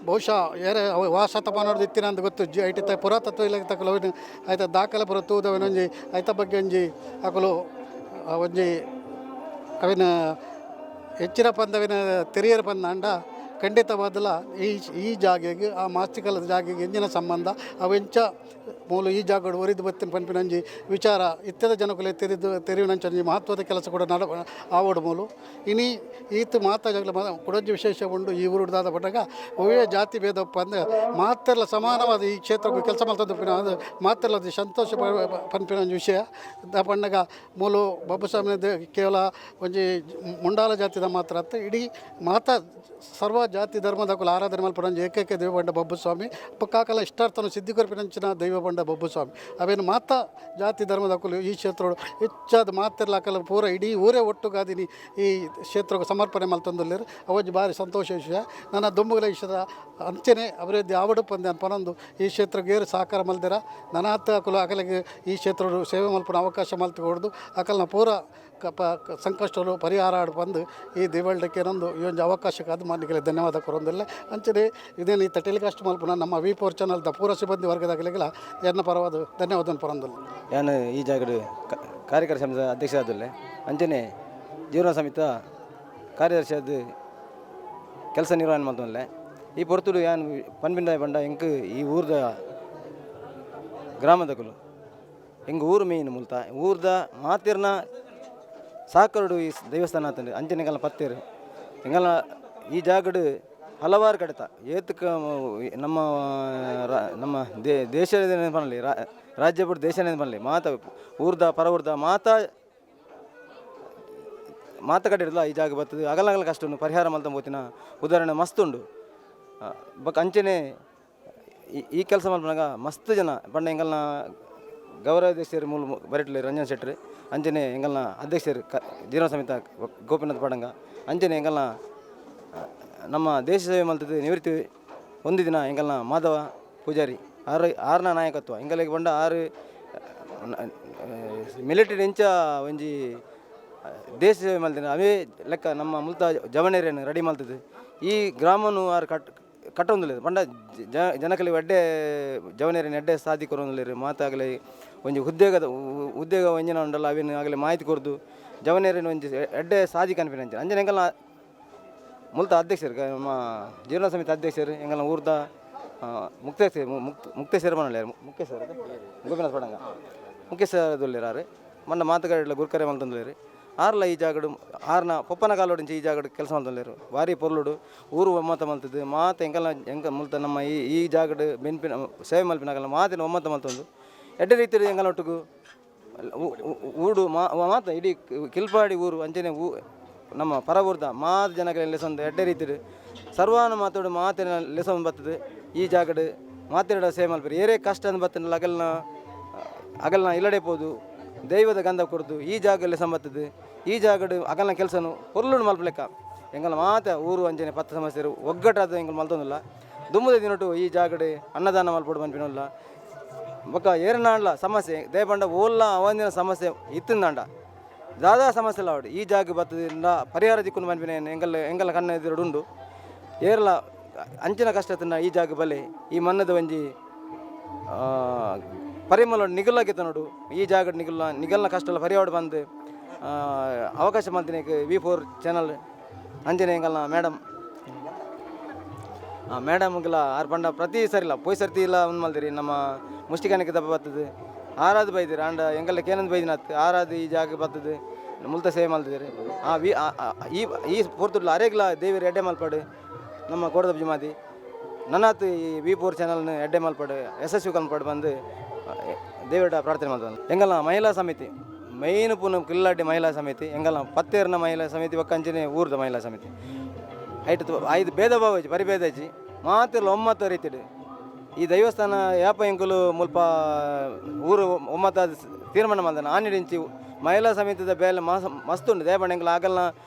ಬಹುಶಃ ಏರೆ ವಾ ಶತಮಾನದ ಇತ್ತಿನ ಅಂತ ಗೊತ್ತುಜ್ಜಿ ಐಟ ಪುರಾತತ್ವ ಇಲ್ಲ ತಕಲು ಆಯ್ತ ದಾಖಲೆ ಪುರ ತೂದವನೊಂಜಿ ಐತ ಬಗ್ಗೆ ಒಂಜಿ ಅಕಲು ಒಂಜಿ ಅವಿನ ಹೆಚ್ಚಿನ ಪಂದವಿನ ತೆರಿಯರ ಪಂದ ಅಂಡ ಖಂಡಿತವಾದಲ್ಲ ಈ ಜಾಗೆಗೆ ಆ ಮಾಸ್ತಿಕಲದ ಜಾಗೆಗೆ ಎಂಜಿನ ಸಂಬಂಧ ಅವೆಂಚ ಮೂಲ ಈ ಜಾಗಗಳು ಒರಿದು ಬತ್ತಿನ ಪನ್ಪಿನಂಜಿ ವಿಚಾರ ಇತ್ಯದ ಜನಕುಲೆ ತೆರಿವಿನಂಚಿ ಮಹತ್ವದ ಕೆಲಸ ಕೂಡ ಆವಡು ಮೂಲು ಇನಿ ಈತ ಮಾತಾ ಜಾಗಲ ಕೊಡೊಂಜಿ ವಿಶೇಷ ಉಂಡು ಈ ಊರುದಾದ ಪಟ್ಟಾಗ ಒವ್ವೇ ಜಾತಿ ಭೇದಪ್ಪ ಅಂದರೆ ಮಾತೆಲ್ಲ ಸಮಾನವಾದ ಈ ಕ್ಷೇತ್ರಕ್ಕೆ ಕೆಲಸ ಮಾಡ್ತದ್ದು ಅದು ಮಾತೆಲ್ಲ ಸಂತೋಷ ಪನ್ಪಿನಂಜಿ ವಿಷಯ ಪಂಡಗ ಮೂಲು ಬಬ್ಬುಸ್ವಾಮಿ ಕೇವಲ ಒಂಜಿ ಮುಂಡಾಲ ಜಾತಿದ ಮಾತ್ರ ಅತ್ತ ಇಡೀ ಮಾತಾ ಸರ್ವ ಜಾತಿ ಧರ್ಮದ ಕುಲ ಆರಾಧನೆ ಮಲ್ಪಡಂಜಿ ಏಕೈಕ ದೈವ ಬಂಡ ಬಬ್ಬುಸ್ವಾಮಿ ಪಕ್ಕಾಕಲ ಇಷ್ಟಾರ್ಥನ ಸಿದ್ಧಿಕೊರ್ಪಿನಂಚಿನ ದೈವ ಬಂಡ ಬಬ್ಬುಸ್ವಾಮಿ ಅವೇನು ಮಾತಾ ಜಾತಿ ಧರ್ಮದ ಕುಲ ಈ ಕ್ಷೇತ್ರ ಹೆಚ್ಚಾದ ಮಾತೆರ್ಲಾಕಲ್ಲ ಪೂರ ಇಡೀ ಊರೇ ಒಟ್ಟುಗಾದಿನಿ ಈ ಕ್ಷೇತ್ರಕ್ಕೆ ಸಮರ್ಪಣೆ ಮಲ್ತೊಂದುಲ್ಲೇರು ಅವಜ್ಜಿ ಭಾರಿ ಸಂತೋಷ ವಿಷಯ. ನನ್ನ ದೊಂಬುಗಳ ವಿಷಯದ ಅಂಚನೆ ಅಭಿವೃದ್ಧಿ ಆವಡು ಪಂದೆ ಅನ್ಪನೊಂದು ಈ ಕ್ಷೇತ್ರಕ್ಕೆ ಏರು ಸಹಕಾರ ಮಲ್ದಿರ ನನ್ನ ಹತ್ತ ಕುಲ ಅಕಲಿಗೆ ಈ ಕ್ಷೇತ್ರ ಸೇವೆ ಮಲ್ಪನ ಅವಕಾಶ ಮಲ್ತುಕೊಡ್ದು ಅಕಲ್ನ ಪೂರ ಸಂಕಷ್ಟಗಳು ಪರಿಹಾರ ಆಡು ಬಂದು ಈ ದಿವಳ್ಡಕ್ಕೆ ನಂದು ಈ ಒಂದು ಅವಕಾಶಕ್ಕೆ ಅದು ಮಾಡಲಿಕ್ಕೆ ಧನ್ಯವಾದ ಕೊರೊಂದಿಲ್ಲ ಅಂಚನೆ ಇದೇನು ಈ ಟೆಲಿಕಾಸ್ಟ್ ಮಲ್ಪನ ನಮ್ಮ V4 ಚಾನಲ್ದ ಪೂರ ಸಿಬ್ಬಂದಿ ವರ್ಗದಾಗಲಿಲ್ಲ ಎನ್ನ ಪರವಾದ ಧನ್ಯವಾದ ಪರೊಂದಿಲ್ಲ. ನಾನು ಈ ಜಾಗದ ಕಾರ್ಯಕಾರಿ ಸಮಿತಿ ಅಧ್ಯಕ್ಷ ಆದಲ್ಲೇ ಅಂಚನೆ ಜೀವನ ಸಮಿತ ಕಾರ್ಯದರ್ಶಿ ಅದು ಕೆಲಸ ನಿರ್ವಹಣೆ ಮಾಡ್ತಲ್ಲ ಈ ಪೊರ್ತುಡು ಯಾನು ಪನ್ಬಿಂಡ ಬಂಡ ಎಂಕ್ ಈ ಊರ್ದ ಗ್ರಾಮದಗಳು ಹೆಂಗೆ ಊರು ಮೇಯ್ನು ಮುಲ್ತ ಊರ್ದ ಮಾತಿರ್ನ ಸಾಕರುಡು ಈ ದೇವಸ್ಥಾನ ಆತಂಡು ಅಂಚನೆಗೆಲ್ಲ ಪತ್ತೇರು ಹಿಂಗೆಲ್ಲ ಈ ಜಾಗಡು ಹಲವಾರು ಕಡೆತ ಏತಕ್ಕೆ ನಮ್ಮ ನಮ್ಮ ದೇಶದ ಬರಲಿ ರಾಜ್ಯ ಬಿಟ್ಟು ದೇಶನೇ ಬರಲಿ ಮಾತಾ ಊರ್ದ ಪರ ಊರ್ದ ಮಾತ ಕಡೆ ಇರಲ್ಲ ಈ ಜಾಗ ಬರ್ತದೆ ಅಗಲ ಕಷ್ಟ ಪರಿಹಾರ ಮಲ್ತ ಹೋತಿನ ಉದಾಹರಣೆ ಮಸ್ತ್ ಉಂಡು ಬಕ್ ಅಂಚನೆ ಈ ಕೆಲಸ ಮಲ್ಪನಾಗ ಮಸ್ತ್ ಜನ ಬಂಡ ಎಂಗಲ್ನ ಗೌರವಾಧ್ಯಕ್ಷರು ಮೂಲ ಬರಟ್ಲಿ ರಂಜನ್ ಶೆಟ್ಟಿ ಅಂಜನೆ ಎಂಗಲ್ನ ಅಧ್ಯಕ್ಷರು ಜೀವನ ಸಮಿತ ಗೋಪಿನಾಥ್ ಪಡಂಗ ಅಂಜನೆ ಎಂಗಲ್ನ ನಮ್ಮ ದೇಶ ಸೇವೆ ಮಲ್ತದ್ದು ನಿವೃತ್ತಿ ಒಂದು ದಿನ ಎಂಗಲ್ನ ಮಾಧವ ಪೂಜಾರಿ ಆರನ ನಾಯಕತ್ವ ಎಂಗಲಿಗೆ ಬಂಡ 6 ಮಿಲಿಟರಿ ಇಂಚ ಒಂಜಿ ದೇಶ ಸೇವೆ ಮಲ್ತಿನ ಅವೇ ಲೆಕ್ಕ ನಮ್ಮ ಮುಲ್ತ ಜವನೇರಿಯನ್ನು ರೆಡಿ ಮಲ್ತದ್ದು ಈ ಗ್ರಾಮನು ಆರು ಕಟ್ಟೊಂದಿಲ್ಲ ಬಂಡ ಜನಕಲಿ ಎಡ್ಡೆ ಜವನೇರಿನ ಎಡ್ಡೆ ಸಾಧಿ ಕೊರೊಂದಿಲ್ಲ ಮಾತಾಗಲಿ ಒಂಜಿ ಉದ್ಯೋಗ ಒಂಜಿನ ಉಂಡಲ್ಲ ಅವೇನು ಆಗಲಿ ಮಾಹಿತಿ ಕೊರ್ದು ಜವನೇರಿನ ಒಂಜಿ ಎಡ್ಡೆ ಸಾಧಿ ಕನ್ಫಿಡೆನ್ಸ್ ಅಂಜನೆ ಎಂಗಲ್ನ ಮುಲ್ತ ಅಧ್ಯಕ್ಷರು ನಮ್ಮ ಜೀವನ ಸಮಿತಿ ಅಧ್ಯಕ್ಷರು ಎಂಗಲ್ನ ಊರ್ದ ಮುಕ್ತೇಶ್ವರ ಮನಳ್ಳಿ ಮುಖ್ಯೇಶ್ವರ ಗೋಪಿನಾಥ್ ಪಡಂಗ ಮುಖ್ಯೇಶ್ವರದಲ್ಲಿರಾರು ಮಂಡ ಮಾತುಗಾಡಿಲ್ಲ ಗುರ್ಕರೆ ಮಲ್ತಂದಿಲ್ಲ ಆರ್ಲ ಈ ಜಾಗಡು ಆರ್ನ ಪೊಪ್ಪನ ಕಾಲೋಡಿಂಚ ಈ ಜಾಗಡು ಕೆಲಸ ಮಲ್ತಂದಿರು ಭಾರಿ ಪೊರ್ಲುಡು ಊರು ಒಮ್ಮತ ಮಲ್ತದ್ದು ಮಾತು ಎಂಗ ಮುಲ್ತ ನಮ್ಮ ಈ ಜಾಗಡು ಬೆನ್ಪಿನ ಸೇವೆ ಮಲ್ಪಿನಾಗಲ್ಲ ಮಾತಿನ ಒಮ್ಮತ ಮಲ್ತಂದು ಎಡ್ಡೆ ರೀತಿ ಎಂಗಲ ಒಟ್ಟಿಗೂ ಊಡು ಮಾತ ಇಡೀ ಕಿಲ್ಪಾಡಿ ಊರು ಅಂಚನೆ ನಮ್ಮ ಪರ ಊರ್ದ ಮಾತು ಜನಗಳ ಲೆಸೊಂದು ಎಡ್ಡೆ ರೀತಿ ಸರ್ವಾನ ಮಾತಾಡು ಮಾತಿನ ಲೆಸೊಂದು ಬರ್ತದೆ ಈ ಜಾಗಡು ಮಾತಾಡೋ ಸೇಮ್ ಅಲ್ಪರಿ ಏರೇ ಕಷ್ಟ ಅಂತ ಬರ್ತನಲ್ಲ ಅಗಲ್ನ ಇಲ್ಲಡೆ ಪೋದು ದೈವದ ಗಂಧ ಕೊಡ್ದು ಈ ಜಾಗದಲ್ಲಿ ಸಂಬತ್ತದು ಈ ಜಾಗಡು ಅಗಲ್ನ ಕೆಲಸನು ಹೊರ್ಲುಂಡು ಮಲ್ಪಲೆಕ್ಕ ಎಂಗಲ್ಲ ಮಾತ ಊರು ಅಂಜನೆ ಪತ್ತ ಸಮಸ್ಯೆ ಒಗ್ಗಟ್ಟಾದ ಎಂಗಲ್ ಮಲ್ತೊಂದಿಲ್ಲ ದುಮ್ಮದ ದಿನಟು ಈ ಜಾಗಡೆ ಅನ್ನದಾನ ಮಲ್ಪಡು ಬಂಪಿನಲ್ಲ ಬೊಕ್ಕ ಏರನಾಂಡ್ಲ ಸಮಸ್ಯೆ ದಯಪಂಡ ಓಲ್ಲ ಅವಂದಿನ ಸಮಸ್ಯೆ ಇತ್ತಿಂದಾಂಡ ದಾದಾ ಸಮಸ್ಯೆ ಇಲ್ಲ ಅವಡು ಈ ಜಾಗ ಬತ್ತದಿಂದ ಪರಿಹಾರ ದಿಕ್ಕುಂಡು ಬಂಪಿನ ಎಂಗಲ್ಲ ಕಣ್ಣ ಎದುರುಂಡು ಏರ್ಲ ಅಂಚಿನ ಕಷ್ಟತನ ಈ ಜಾಗ ಬಲೆ ಈ ಮನ್ನದ ಒಂಜಿ ಪರಿಮಳ ನಿಗಲಾಗಿತ್ತ ನೋಡು ಈ ಜಾಗ ನಿಗಲ್ನ ಕಷ್ಟ ಪರಿಹಾರ ಬಂದು ಅವಕಾಶ ಮಾಡ್ತೀನಿ V4 ಚಾನಲ್ ಅಂಜನೆ ಎಂಗಲ್ನ ಮೇಡಮ್ಗೆಲ್ಲ ಆರು ಪಂಡ ಪ್ರತಿ ಸರಿಲ್ಲ ಪೋಯ್ ಸರ್ತಿ ಇಲ್ಲ ಒಂದು ಮಲ್ದಿರಿ ನಮ್ಮ ಮುಷ್ಟಿಕಾನಿಕೆ ದಪ್ಪ ಬರ್ತದೆ ಆರಾದು ಬೈದಿರಿ ಅಂಡ ಎಂಗಲ್ಲ ಕೇನಂದು ಬೈದಿನತ್ತು ಆರಾದು ಈ ಜಾಗ ಬರ್ತದೆ ಮುಲ್ತ ಸೇವೆ ಮಲ್ತಿದ್ದೀರಿ ಈ ಪೂರ್ತುಡ್ಲ ಅರೆಗ್ಲ ದೇವಿರ ಎಡ್ಡೆ ಮಲ್ಪಾಡು ನಮ್ಮ ಕೋಡದಬ್ಜಿ ಮಾತಿ ನನ್ನತ್ತು ಈ V4 ಚಾನಲ್ನ ಎಡ್ಡೆ ಮಲ್ಪಾಡು ಯಶಸ್ವಿ ಕಲ್ಪಾಡು ಬಂದು ದೇವಿಡ ಪ್ರಾರ್ಥನೆ ಮಾಡ್ತಾನೆ ಎಂಗಲ್ಲ ಮಹಿಳಾ ಸಮಿತಿ ಮೈನ್ ಪುನ ಕಿಲ್ಲಾಡಿ ಮಹಿಳಾ ಸಮಿತಿ ಎಂಗಲ್ಲ ಪತ್ತೇರ್ನ ಮಹಿಳಾ ಸಮಿತಿ ಒಕ್ಕಂಚಿನ ಊರ್ದ ಮಹಿಳಾ ಸಮಿತಿ ಐದು ಭೇದ ಭಾವ ಪರಿಭೇದ ಹಚ್ಚಿ ಮಾತಿರ್ಲ ಒಮ್ಮತ್ತ ರೀತಿಡು ಈ ದೈವಸ್ಥಾನ ಯಾಪ ಎಂಕುಲು ಮುಲ್ಪ ಊರು ಒಮ್ಮತ್ತಾದ ತೀರ್ಮಾನ ಮಾಡ್ದಾನೆ ಆನಿಡಿಂಚಿ ಮಹಿಳಾ ಸಮಿತಿದ ಬೇಲೆ ಮಸ್ತುಂಡು ದೇವಣ್ಣ ಎಂಗಲ ಆಗಲ್ಲ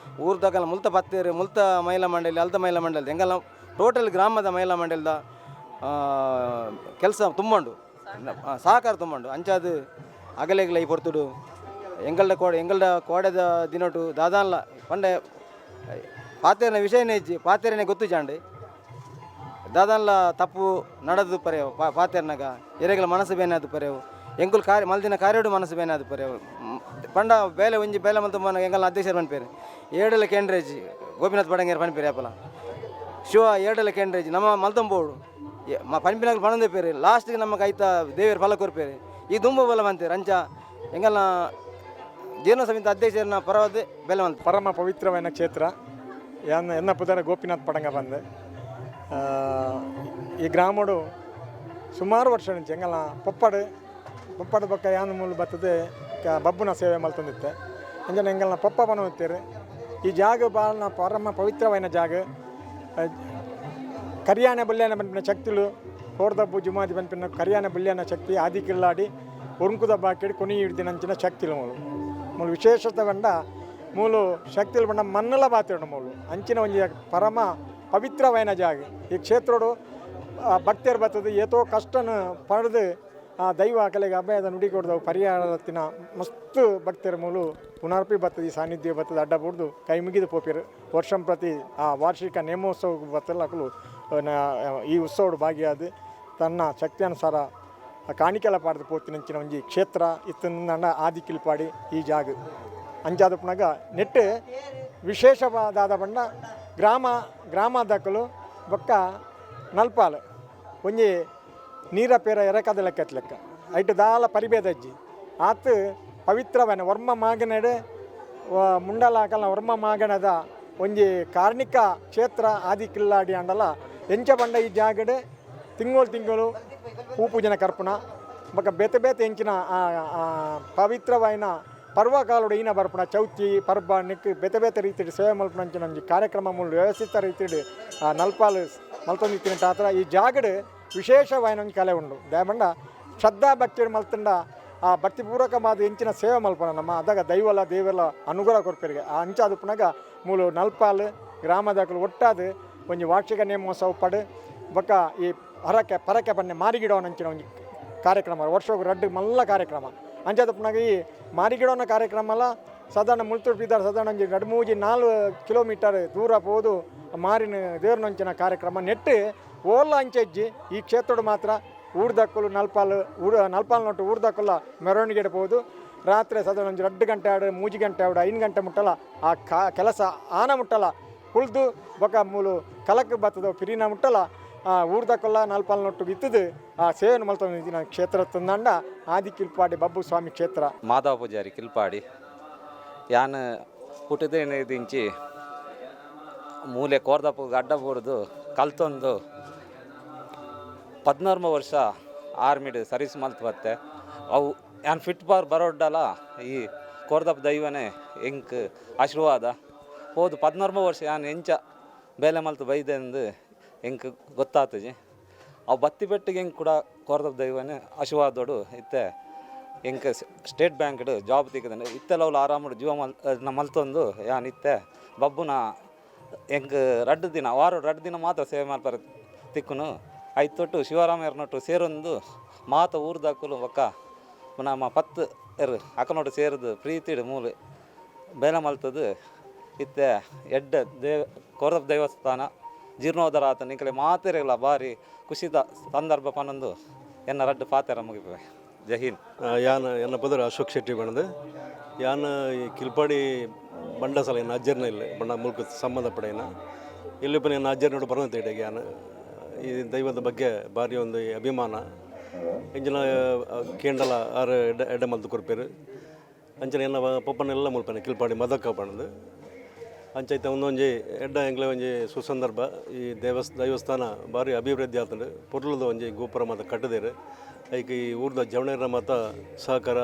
ಊರ್ದಾಗಲ್ಲ ಮುಲ್ತ ಪತ್ತೇರು ಮುಲ್ತ ಮಹಿಳಾ ಮಂಡಳಿ ಅಲ್ತ ಮಹಿಳಾ ಮಂಡಳಿ ಎಂಗಲ್ಲ ಟೋಟಲ್ ಗ್ರಾಮದ ಮಹಿಳಾ ಮಂಡಳಿದ ಕೆಲಸ ತುಂಬಂಡು ಸಹಕಾರ ತುಂಬಂಡು ಅಂಚಾದು ಅಗಲೆಗ್ಲ ಈ ಪೊರ್ತುಡು ಎಂಗಲ್ಡ ಕೋಡೆದ ದಿನೋಟು ದಾದಾನ್ಲ ಪಂಡೆ ಪಾತೆರನ ವಿಷಯನೇ ಇಜ್ಜಿ ಪಾತೆರನೇ ಗೊತ್ತು ಜಾಂಡೆ ದಾದಾನ್ಲ ತಪ್ಪು ನಡೆದು ಪರೆಯವು ಪಾತೆರ್ನಾಗ ಎರೆಗಳ ಮನಸ್ಸು ಬೇನೆ ಅದು ಪರೆಯವು ಎಂಕುಲ್ ಮಲ್ದಿನ ಕಾರ್ಯೋಡು ಮನಸ್ಸು ಬೇನೆ ಅದು ಪರೆಯವು ಪಂಡ ಬೇಲೆ ಒಂಜಿ ಬೇಲೆ ಮಲ್ತ ಎಂಗಲ್ನ ಅಧ್ಯಕ್ಷರು ಪನ್ಪೇರು ಏಡಲ ಕೇಂದ್ರೇಜಿ ಗೋಪಿನಾಥ್ ಪಡಂಗೇರು ಪನ್ಪೇರು ಯಾಪಲ ಶಿವ ಏಡಲ ಕೇಂದ್ರೇಜಿ ನಮ್ಮ ಮಲ್ತಂಬೋಡು ಪನ್ಪಿನಾಗ ಪಣಂದೇ ಪೇರು ಲಾಸ್ಟ್ಗೆ ನಮಗೆ ಐತ ದೇವಿಯರು ಫಲ ಕೊರ್ಪೇರು ಈ ದುಂಬ ಬಲ ಬಂತೇರು ಅಂಚ ಎಂಗಲ್ನ ಜೀರ್ಣ ಸಮಿತಿ ಅಧ್ಯಕ್ಷರನ್ನ ಪರವಾದ ಬೆಲೆ ಮಂತ್ ಪರಮ ಪವಿತ್ರವಾದ ಕ್ಷೇತ್ರ ಎನ್ನ ಪುದರ ಗೋಪಿನಾಥ್ ಪಡಂಗ ಬಂದೆ ಈ ಗ್ರಾಮಡು ಸುಮಾರು ವರ್ಷ నుంచి ಎಂಗಲ್ಲ ಪೊಪ್ಪಡ ಬೊಕ್ಕ ಯಾನ ಮೂಲ ಬರ್ತದೆ ಬಬ್ಬುನ ಸೇವೆ ಮಲ್ತೊಂದಿತ್ತೆ ಅಂಜನ ಎಂಗಲ್ನ ಪೊಪ್ಪ ಬನೋತ್ತೀರಿ ಈ ಜಾಗ ಭಾಳ ಪರಮ ಪವಿತ್ರವಾದ ಜಾಗ ಕರಿಯಾನ ಬಲ್ಯಾನ ಬಂಪಿನ ಶಕ್ತಿಲು ಕೋರ್ದಬ್ಬು ಜುಮಾದಿ ಬಂಪಿನ ಕರಿಯಾನ ಬಲ್ಯಾನ ಶಕ್ತಿ ಆದಿ ಕಿಲ್ಲಾಡಿ ಒರುಂಕುದ ಬಾಕಿಡಿ ಕೊನಿ ಹಿಡ್ದಿನಂಚಿನ ಶಕ್ತಿಲು ಮೂಲು ವಿಶೇಷತೆ ಬಂಡ ಮೂಲು ಶಕ್ತಿಲು ಬಂಡ ಮನ್ನಲ ಬಾತಿರೋಡು ಮೂಲು ಅಂಚಿನ ಒಂಜಿ ಪರಮ ಪವಿತ್ರವಾದ ಜಾಗ ಈ ಕ್ಷೇತ್ರಡು ಭಕ್ತಿಯರು ಬರ್ತದೆ ಏತೋ ಕಷ್ಟನ ಪಡೆದು ದೈವ ಕಲೆಗೆ ಅಭಯದ ನುಡಿ ಕೊಡ್ದವು ಪರಿಹಾರತ್ತಿನ ಮಸ್ತ್ ಭಕ್ತಿಯರ ಮೂಲು ಪುನರ್ಪಿ ಬರ್ತದೆ ಈ ಸಾನ್ನಿಧ್ಯ ಬರ್ತದೆ ಅಡ್ಡ ಬಿಡ್ದು ಕೈ ಮುಗಿದು ಪೋಪಿರು ವರ್ಷಂ ಪ್ರತಿ ವಾರ್ಷಿಕ ನೇಮೋತ್ಸವ ಬರ್ತಲ್ಲ ಈ ಉತ್ಸವಡು ಭಾಗಿಯಾದ ತನ್ನ ಶಕ್ತಿಯನುಸಾರ ಕಾಣಿಕೆಲ ಪಾಡ್ದು ಪೋತಿನಂಚಿನ ಒಂಜಿ ಕ್ಷೇತ್ರ ಇತ್ತಿನ ಆದಿ ಕಿಲ್ಪಾಡಿ ಈ ಜಾಗ ಅಂಚಾದ ಪುನಗ ನೆಟ್ಟು ವಿಶೇಷವಾದ ಬಣ್ಣ ಗ್ರಾಮದಕ್ಕಲು ಬೊಕ್ಕ ನಲ್ಪಾಲು ಒಂಜಿ ನೀರ ಪೇರ ಎರಕದ ಲೆಕ್ಕ ಐಟು ದಾಲ ಪರಿಭೇದ ಅಜ್ಜಿ ಆತು ಪವಿತ್ರವಾದ ವರ್ಮ ಮಾಗನಡೆ ಮುಂಡಲ ಹಾಕಲ್ನ ವರ್ಮ ಮಾಗಣದ ಒಂಜಿ ಕಾರ್ಣಿಕ ಕ್ಷೇತ್ರ ಆದಿ ಕಿಲ್ಲಾಡಿ ಅಂಡಲ ಎಂಚ ಬಂಡ ಈ ಜಾಗಡೆ ತಿಂಗಳು ಹೂ ಪೂಜನ ಕರ್ಪುನ ಬೊಕ್ಕ ಬೇತೆ ಎಂಚಿನ ಪವಿತ್ರವಾಯಿನ ಪರ್ವಕಾಲುಡು ಈನ ಬರ್ಪುನ ಚೌತಿ ಪರ್ಬ ನಿಕ್ ಬೇತೆ ರೀತಿ ಸೇವೆ ಮಲ್ಪುನಂಚಿನ ಒಂಜಿ ಕಾರ್ಯಕ್ರಮ ಮೂಲ ವ್ಯವಸ್ಥಿತ ರೀತಿ ನಲ್ಪಾಲು ಮಲ್ತೊಂದಿತ್ತಿನ ತಾತ್ರ ಈ ಜಾಗಡೆ ವಿಶೇಷವಾಯಿನ ಒಂದು ಕಲೆ ಉಂಡು ದಯಬಂಡ ಶ್ರದ್ಧಾ ಭಕ್ತಿ ಮಲ್ತಂಡ ಆ ಭಕ್ತಿಪೂರ್ವಕವಾದ ಎಂಚಿನ ಸೇವೆ ಮಲ್ಪನ ನಮ್ಮ ಅದಾಗ ದೈವಲ ದೇವಲ ಅನುಗ್ರಹ ಕೊರ್ಪೇರಿಗೆ ಆ ಅಂಚಾದ ಪುನಗ ಮೂಲು ನಲ್ಪಾಲು ಗ್ರಾಮದಾಗಲು ಒಟ್ಟಾದ ಒಂಜಿ ವಾರ್ಷಿಕ ನೇಮೋತ್ಸವ ಪಡು ಬೊಕ್ಕ ಈ ಪರಕೆ ಪನ್ನೆ ಮಾರಿಗಿಡೋನಂಚಿನ ಒಂಜಿ ಕಾರ್ಯಕ್ರಮ ವರ್ಷಕ್ಕೆ ರಡ್ಡು ಮಲ್ಲ ಕಾರ್ಯಕ್ರಮ ಅಂಚಾದ ಪುನಗ ಈ ಮಾರಿಗಿಡೋನ ಕಾರ್ಯಕ್ರಮ ಸಾಧಾರಣ ಮುಳ್ತುಡ್ಪಿದ್ದಾರೆ ಸಾಧಾರಣ ಒಂಜಿ 2-3-4 ಕಿಲೋಮೀಟರ್ ದೂರ ಹೋದು ಮಾರಿನ ದೇವ್ರನಂಚಿನ ಕಾರ್ಯಕ್ರಮ ನೆಟ್ಟು ಓಲ್ಲ ಅಂಚೆಜ್ಜಿ ಈ ಕ್ಷೇತ್ರಡು ಮಾತ್ರ ಊರ್ದಕ್ಕಲು ನಲ್ಪಾಲ್ ನೋಟು ಊರ್ದಕ್ಕಲ್ಲ ಮೆರವಣಿಗೆ ಇಡಬಹುದು ರಾತ್ರಿ ಸಾಧಾರಣ ಒಂದು 2 ಗಂಟೆ 3 ಗಂಟೆ 5 ಗಂಟೆ ಮುಟ್ಟಲ್ಲ ಆ ಕೆಲಸ ಆನ ಮುಟ್ಟಲ್ಲ ಕುಳ್ದು ಬೊಕ್ಕ ಮೂಲು ಕಲಕ್ಕೆ ಬರ್ತದ ಪಿರಿನ ಮುಟ್ಟಲ್ಲ ಊರ್ದಕ್ಕಲ್ಲ ನಲ್ಪಾಲ್ ನೋಟು ಇತ್ತದು ಆ ಸೇವೆಯನ್ನು ಮಲ್ತೊಂದಿನ ಕ್ಷೇತ್ರ ತಂದಂಡ ಆದಿ ಕಿಲ್ಪಾಡಿ ಬಬ್ಬು ಸ್ವಾಮಿ ಕ್ಷೇತ್ರ ಮಾಧವ ಪೂಜಾರಿ ಕಿಲ್ಪಾಡಿ ಯಾನ್ ಹುಟ್ಟಿದಿಂಚಿ ಮೂಲೆ ಕೋರ್ದಪ್ಪು ಅಡ್ಡ ಬೂರ್ದು ಕಲ್ತೊಂದು 14 ವರ್ಷ ಆರ್ಮಿಡ್ ಸರ್ವಿಸ್ ಮಲ್ತು ಬತ್ತೆ ಅವು ಯಾನ್ ಫಿಟ್ ಬರೋಡ್ಡಲ್ಲ ಈ ಕೋರ್ದಪ್ಪ ದೈವನೇ ಎಂಕ್ ಆಶೀರ್ವಾದ ಹೋದು 14 ವರ್ಷ ಯಾನ್ ಎಂಚ ಬೇಲೆ ಮಲ್ತು ಬೈದೆಂದು ಎಂಕ್ ಗೊತ್ತಾತಜಿ ಅವು ಬತ್ತಿ ಬೆಟ್ಟಿಗೆ ಹೆಂಗೆ ಕೂಡ ಕೋರ್ದಪ್ಪ ದೈವನೇ ಆಶೀರ್ವಾದೋಡು ಇತ್ತೆ ಹೆಂಗೆ ಸ್ಟೇಟ್ ಬ್ಯಾಂಕ್ ಜಾಬ್ ತೆಗೆದ ಇತ್ತೆಲ್ಲ ಆರಾಮ ಜೀವ ಮಲ್ತೊಂದು ಯಾನ್ ಇತ್ತೆ ಬಬ್ಬುನ ಹೆಂಗೆ ವಾರ ದಿನ ಮಾತ್ರ ಸೇವೆ ಮಾಡ್ತಾರೆ ತಿಕ್ಕುನು ಐತೊಟ್ಟು ಶಿವರಾಮಯ್ಯನೊಟ್ಟು ಸೇರೊಂದು ಮಾತ ಊರ್ದಾಕಲು ಒಕ್ಕ ನಮ್ಮ ಪತ್ತು ಅಕ್ಕನೊಟ್ಟು ಸೇರಿದು ಪ್ರೀತಿಡು ಮೂಲ ಬೇಲ ಮಲ್ತದು ಇತ್ತೆ ಎಡ್ಡ ಕೋರದಪ್ಪ ದೇವಸ್ಥಾನ ಜೀರ್ಣೋದ್ಧಾರ ಆತ ನಿಂಕಲೆ ಮಾತೆರೆಗಳ ಭಾರಿ ಖುಷಿದ ಸಂದರ್ಭ ಪನ್ನೊಂದು ಎನ್ನ ರಡ್ಡು ಪಾತೆರ ಮುಗಿಪೆ ಜೈ ಹಿಂದ್. ಯಾನ್ ಎನ್ನ ಪದರ ಅಶೋಕ್ ಶೆಟ್ಟಿ ಬಣ್ಣದು ಯಾನ್ ಈ ಕಿಲ್ಪಾಡಿ ಬಂಡಸಲ ಏನು ಅಜ್ಜರ್ನ ಇಲ್ಲ ಬಣ್ಣ ಮೂಲಕ ಸಂಬಂಧಪಡೇನ ಇಲ್ಲಿ ಪನ ಏನು ಅಜ್ಜರ್ನೋಡು ಬರೋಂತ ಯಾನ್ ಈ ದೈವದ ಬಗ್ಗೆ ಭಾರಿ ಒಂದು ಅಭಿಮಾನ ಇಂಜಿನ ಕೇಂಡಲ ಆರು ಎಡ್ಡೆ ಮಲ್ತು ಕೊರ್ಪೇರು ಅಂಚನ ಎನ್ನ ಪಪ್ಪನೆಲ್ಲ ಮುಲ್ಪನೆ ಕಿಲ್ಪಾಡಿ ಮದಕ್ಕ ಬಣ್ಣದು ಅಂಚೈತೆ ಒಂದೊಂಜಿ ಎಡ್ಡ ಎಂಗ್ಲೆ ಒಂಜಿ ಸುಸಂದರ್ಭ ಈ ದೈವಸ್ಥಾನ ಭಾರಿ ಅಭಿವೃದ್ಧಿ ಆತಂಡು ಪೊರ್ಲದ ಒಂಜಿ ಗೋಪುರ ಮಾತ ಕಟ್ಟದೇರು ಐಕೆ ಈ ಊರ್ದ ಜವಣೇರ ಮಾತ ಸಹಕಾರ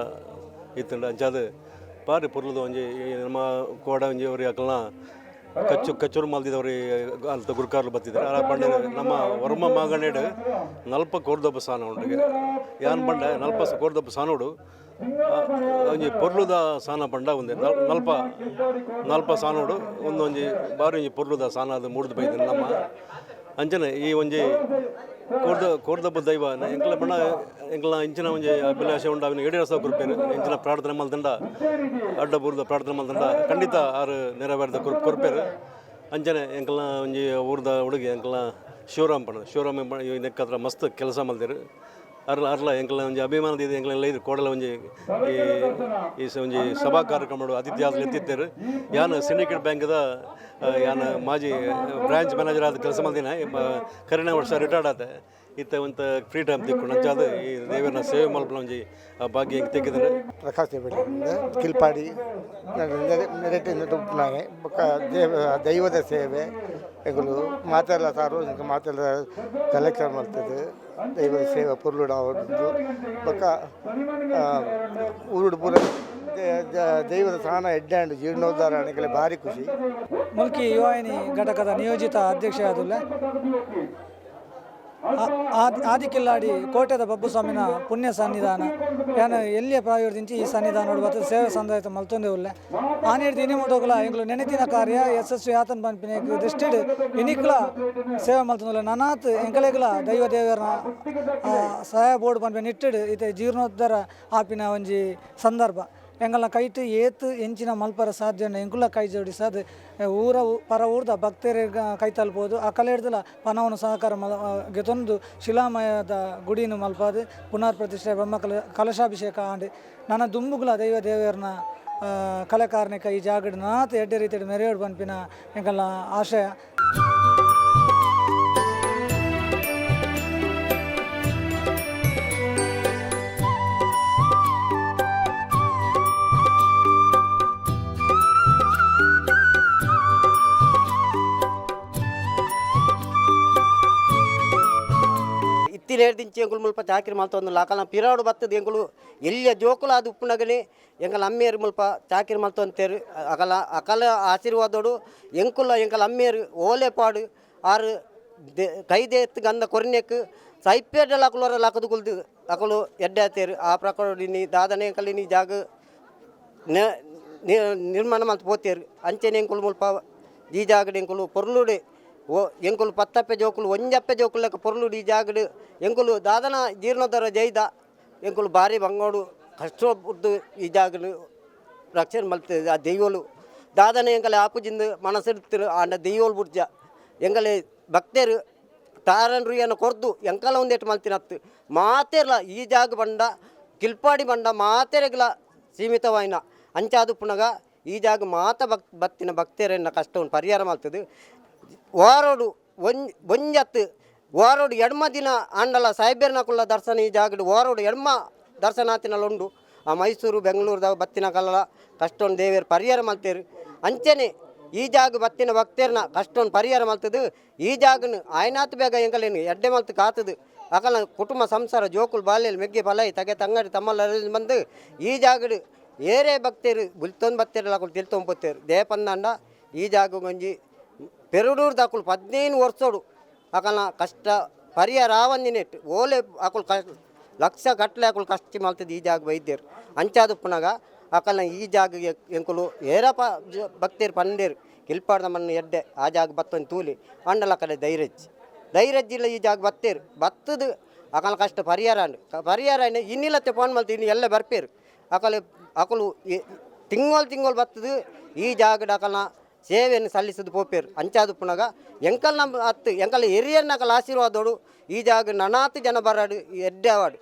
ಇತ್ತಂಡು ಅಂಚಾದ ಭಾರಿ ಪೊರ್ಲದ ಒಂಜಿ ನಮ್ಮ ಕೋಡ ಒಂಜಿ ಅವ್ರಿ ಅಕಲ್ನ ಕಚ್ಚೂರು ಮಾಲ್ದಿದವ್ರಿ ಅಂತ ಗುರುಕಾರ್ಲು ಬತ್ತಿದ್ದಾರೆ ಆ ಬಂಡ ನಮ್ಮ ವರ್ಮ ಮಾಗಣೇಡು ನಲ್ಪ ಕೋರ್ದೊಬ್ಬ ಸಾನ ಉಂಡಿಗೆ ಯಾನ್ ಬಂಡ ನಲ್ಪ ಕೋರ್ದೊಬ್ಬ ಸಾನೋಡು ಒಂಜಿ ಪೊರ್ಲುದ ಸಾನ ಪಂಡ ಒಂದೇ ನಲ್ಪ ಸಾನೋಡು ಒಂದೊಂಜಿ ಬಾರಿ ಒಂಜಿ ಪೊರ್ಲುದ ಸಾನ ಅದು ಮೂಡ್ದು ಬೈದಿನ ನಮ್ಮ ಅಂಚನೆ ಈ ಒಂಜಿ ಕೋರ್ದಬ್ಬ ದೈವ ಎಂಕಲ ಬಣ್ಣ ಎಂಕಲ ಇಂಚಿನ ಒಂಜಿ ಅಭಿಲಾಷೆ ಉಂಡು ಅವನಿಗೆ ಈಡೇರಿಸೋ ಕೊರ್ಪೇರು ಇಂಚಿನ ಪ್ರಾರ್ಥನೆ ಮಲ್ತಂಡ ಅಡ್ಡ ಬೂರ್ದ ಪ್ರಾರ್ಥನೆ ಮಲ್ತಂಡ ಖಂಡಿತ ಆರು ನೆರವೇರ್ದ ಕೊರ್ಪೇರು ಅಂಚನೆ ಎಂಕಲ್ನ ಒಂಜಿ ಊರ್ದ ಹುಡುಗಿ ಎಂಕಲ್ನ ಶಿವರಾಮ ನೆಕ್ಕತ್ರ ಮಸ್ತ್ ಕೆಲಸ ಮಲ್ದಿರು ಅರ್ಲ ಎಂಕಲ್ನ ಒಂಜಿ ಅಭಿಮಾನದ ಇದು ಎಂಕಲೆಲ್ಲ ಇದು ಕೋಡಲ ಒಂಜಿ ಈ ಒಂಜಿ ಸಭಾ ಕಾರ್ಯಕ್ರಮ ಅತಿಥಿ ಎತ್ತಿತ್ತೇರು ಯಾನ್ ಸಿಂಡಿಕೇಟ್ ಬ್ಯಾಂಕ್ದ ಯಾನ್ ಮಾಜಿ ಬ್ರಾಂಚ್ ಮ್ಯಾನೇಜರ್ ಆದ ಕೆಲಸ ಮಲ್ದಿನ ಕರಿಣ ವರ್ಷ ರಿಟೈರ್ಡ್ ಆದ ಇತ್ತ ಒಂದು ಫ್ರೀ ಟೈಮ್ ತಿಕ್ಕೊಂಡು ಅಂಚಾದ ಈ ದೇವರನ್ನ ಸೇವೆ ಮಲ್ಪನ ಒಂಜಿ ಭಾಗ್ಯ ಹಿಂಗೆ ತೆಗೆದ್ರೆ ಪ್ರಕಾಶ್ ದೇವಡಿಯಿಂದ ಕಿಲ್ಪಾಡಿ ನೆರೆಟಿನಾಗೆ ದೈವದ ಸೇವೆ ಎಗಳು ಮಾತೆಲ್ಲ ಸಾರ್ವಜನಿಕ ಮಾತೆಲ್ಲ ಕಲೆಕ್ಷನ್ ಮಾಡ್ತದೆ ದೈವದ ಸೇವೆ ಪುರ್ಲುಡ ಹೊಡೆದು ಬೊಕ್ಕ ಊರುಡು ಪೂರ ದೈವದ ಸ್ನಾನ ಎಡ್ಡಾಂಡು ಜೀರ್ಣೋದ್ಧಾರ ಅಣೆಗೆಲ್ಲ ಭಾರಿ ಖುಷಿ. ಮುಲ್ಕಿ ಯುವಾಹಿನಿ ಘಟಕದ ನಿಯೋಜಿತ ಅಧ್ಯಕ್ಷ ಆದುಲ್ಲ ಆದಿಕಿಲ್ಲಾಡಿ ಕೋಟೆದ ಬಬ್ಬುಸ್ವಾಮಿನ ಪುಣ್ಯ ಸನ್ನಿಧಾನ ಯಾನ ಎಲ್ಲಿಯ ಪ್ರಾಯೋಜಿಸಿ ಈ ಸನ್ನಿಧಾನ ಬರ್ತದೆ ಸೇವೆ ಸಂದಾಯಿತ ಮಲ್ತೊಂದೇ ಉಳ್ಳೆ ಆನೇಡ್ದು ಇನಿ ಮುಟೋಗಲ ಎಂಗ್ಲು ನೆನೆತಿನ ಕಾರ್ಯ ಯಶಸ್ವಿ ಆತನ ಪಂಪಿನ ದೃಷ್ಟಿಡ್ ಇನಿಕ್ಲ ಸೇವೆ ಮಲ್ತೊಂದಿಲ್ಲ ನನಾತ್ ಎಂಕಲೆಗ್ಲ ದೈವ ದೇವರನ್ನ ಸಹಾಯ ಬೋರ್ಡ್ ಪಂಪಿನ ಇಟ್ಟಿಡು ಇತ್ತೆ ಜೀರ್ಣೋದ್ಧಾರ ಆಪಿನ ಒಂಜಿ ಸಂದರ್ಭ ಎಂಗಲ್ನ ಕೈಟ್ ಏತ್ ಎಂಚಿನ ಮಲ್ಪರ ಸಾಧ್ಯ ಎಂಕುಲ ಕೈ ಜೋಡಿಸದು ಪರ ಊರ್ದ ಭಕ್ತರಿಗೆ ಕೈ ತಲುಪೋದು ಆ ಕಲೆ ಹಿಡ್ದಲ್ಲ ಪನವನ್ನು ಸಹಕಾರ ಗೆತೊಂದು ಶಿಲಾಮಯದ ಗುಡಿನ ಮಲ್ಪದು ಪುನರ್ ಪ್ರತಿಷ್ಠೆ ಬ್ರಹ್ಮ ಕಲಶಾಭಿಷೇಕ ಆಂಡಿ ನನ್ನ ದುಂಬುಗಳ ದೈವ ದೇವರನ್ನ ಕಲೆಕಾರನಿಕ ಈ ಜಾಗಡ್ ನಾತ್ ಎಡ್ಡೆ ರೀತಿಯ ಮೆರೆಯೋಡು ಪಂಪಿನ ಎಂಕಲ್ನ ಆಶಯ. ಇತ್ತಿನೇರ್ದಿಂಚಿ ಎಂಕುಲು ಮುಲ್ಪ ಚಾಕಿರಿ ಮಲ್ತೊಂದು ಅಕಲ್ನ ಪಿರಾಡು ಬತ್ತದ ಎಂಕುಲು ಎಲ್ಲಿಯ ಜೋಕುಲ ಅದು ಉಪ್ಪುನಗನೆ ಎಂಕಲ್ ಅಮ್ಮಿಯರು ಮುಲ್ಪ ಚಾಕಿರಿ ಮಲ್ತೊಂತೇರು ಅಕಲ ಆಶೀರ್ವಾದೋಡು ಎಂಕಲ್ ಅಮ್ಮಿಯರು ಓಲೆ ಪಾಡು ಆರು ಕೈದೆ ಎತ್ತು ಗಂಧ ಕೊರಿನೆಕ್ ಸೈಪೇಡಲ್ ಅಕಲೋರ ಲಕದು ಕುಲ್ದು ಅಕಲು ಎಡ್ಡೆ ಆತೇರು ಆ ಪ್ರಕಾರ ನೀ ದಾದನೆ ಎಂಕಲ್ಲಿ ನೀ ಜಾಗ ನಿರ್ಮಾಣ ಮಲ್ತು ಪೋತೇರು ಅಂಚೆನೆ ಎಂಕುಲು ಮುಲ್ಪ ಈ ಜಾಗಡೆ ಎಂಕುಲು ಪೊರ್ಲುಡೆ ಎಂಕುಲು ಪತ್ತಪ್ಪೆ ಜೋಕುಲು ಒಂಜಪ್ಪೆ ಜೋಕುಲು ಲೆಕ್ಕ ಪೊರ್ಲುಡು ಈ ಜಾಗಡು ಎಂಕುಲು ದಾದನ ಜೀರ್ಣೋದ್ಧಾರ ಜೈದ ಎಂಕುಲು ಭಾರಿ ಬಂಗೋಡು ಕಷ್ಟಪಟ್ಟು ಈ ಜಾಗಡು ರಕ್ಷಣೆ ಮಲ್ತದೆ ಆ ದೈವಲು ದಾದನ ಎಂಕಲೆ ಆಪುಜಿಂದು ಮನಸ್ಸಿಡ್ತಿರು ಆಂಡ ದೈವಲು ಬುಡ್ಜ ಎಂಕಲೆ ಭಕ್ತರು ತಾರನ್ರು ಏನು ಕೊರ್ದು ಎಂಕಲ ಒಂದೇಟು ಮಲ್ತಿನತ್ತು ಮಾತೆರ್ಲ ಈ ಜಾಗ ಬಂಡ ಕಿಲ್ಪಾಡಿ ಬಂಡ ಮಾತೆರೆಗ್ಲ ಸೀಮಿತವಾಯಿನ ಅಂಚಾದು ಪುನಗ ಈ ಜಾಗ ಮಾತ ಬತ್ತಿನ ಭಕ್ತರನ್ನ ಕಷ್ಟವನ್ನು ಪರಿಹಾರ ಮಾಡ್ತದೆ. ವಾರೋಡು ಒಂಜತ್ತು ವಾರೋಡು ಎಡ್ಮ ದಿನ ಆಂಡಲ ಸಾಯಿಬೇರ್ನಕುಲ್ಲ ದರ್ಶನ ಈ ಜಾಗಡು ವಾರೋಡು ಎಡ್ಮ ದರ್ಶನಾತಿನಲ್ಲುಂಡು ಆ ಮೈಸೂರು ಬೆಂಗಳೂರುದಾಗ ಬತ್ತಿನ ಕಲ್ಲ ಕಷ್ಟೊಂದು ದೇವರು ಪರಿಹಾರ ಮಾಡ್ತೇರು ಅಂಚನೆ ಈ ಜಾಗ ಬತ್ತಿನ ಭಕ್ತರನ್ನ ಕಷ್ಟೊಂದು ಪರಿಹಾರ ಮಾಡ್ತದೆ. ಈ ಜಾಗನ ಆಯ್ನಾತ್ ಬೇಗ ಎಂಕಲೇನು ಎಡ್ಡೆ ಮಲ್ತು ಕಾತದು ಅಕಲ ಕುಟುಂಬ ಸಂಸಾರ ಜೋಕುಲು ಬಾಲ್ಯಲ್ಲಿ ಮೆಗ್ಗೆ ಫಲೈ ತಗೆ ತಂಗಡಿ ತಮ್ಮಲ್ಲ ಬಂದು ಈ ಜಾಗಡು ಏರೇ ಭಕ್ತರು ಬುಲ್ತೊಂದು ಭಕ್ತರು ಅಕಲು ತಿಳ್ತೊಂಬತ್ತೇರು ದೇಪಂದಾಂಡ ಈ ಜಾಗ ಒಂಜಿ ಪೆರುಡೂರು ದಾಕುಲು 15 ವರ್ಷೋಡು ಅಕಲ್ನ ಕಷ್ಟ ಪರಿಹಾರ ಆವಂದಿನೆಟ್ಟು ಓಲೆ ಅಕುಲು ಲಕ್ಷ ಗಟ್ಟಲೆ ಅಕುಲು ಕಷ್ಟ ಮಾಡ್ತದೆ ಈ ಜಾಗ ವೈದ್ಯರು ಅಂಚಾದ ಪುನಗ ಅಕಲ್ನ ಈ ಜಾಗಗೆ ಎಂಕುಲು ಏರಪ್ಪ ಭಕ್ತರು ಪಂಡೇರು ಕಿಲ್ಪಾಡ್ದ ಮಣ್ಣು ಎಡ್ಡೆ ಆ ಜಾಗ ಬತ್ತೊಂದು ತೂಲಿ ಅಂಡಲ ಕಡೆ ಧೈರ್ಯಜ್ಜಿಲ್ಲ ಈ ಜಾಗ ಬತ್ತೇರು ಬತ್ತದು ಅಕಲ ಕಷ್ಟ ಪರಿಹಾರ ಪರಿಹಾರ ಇನ್ನಿಲ್ಲತ್ತೆ ಫೋನ್ ಮಾಡ್ತೀವಿ ಇನ್ನು ಎಲ್ಲ ಬರ್ಪೇರು ಅಕಲು ತಿಂಗಳು ಬತ್ತದು ಈ ಜಾಗದ ಅಕಲ್ನ ಸೇವೆಯನ್ನು ಸಲ್ಲಿಸೋದು ಪೋಪೇರು ಅಂಚಾದು ಪುನಗ ಎಂಕಲ್ ನಮ್ಮ ಹತ್ತು ಎಂಕಲ್ ಹಿರಿಯರ್ನ ಅಕಲ್ ಆಶೀರ್ವಾದೋಡು ಈ ಜಾಗ ನನಾತು ಜನ ಬರಾಡು ಎಡ್ಡೆ ಅವಾಡು.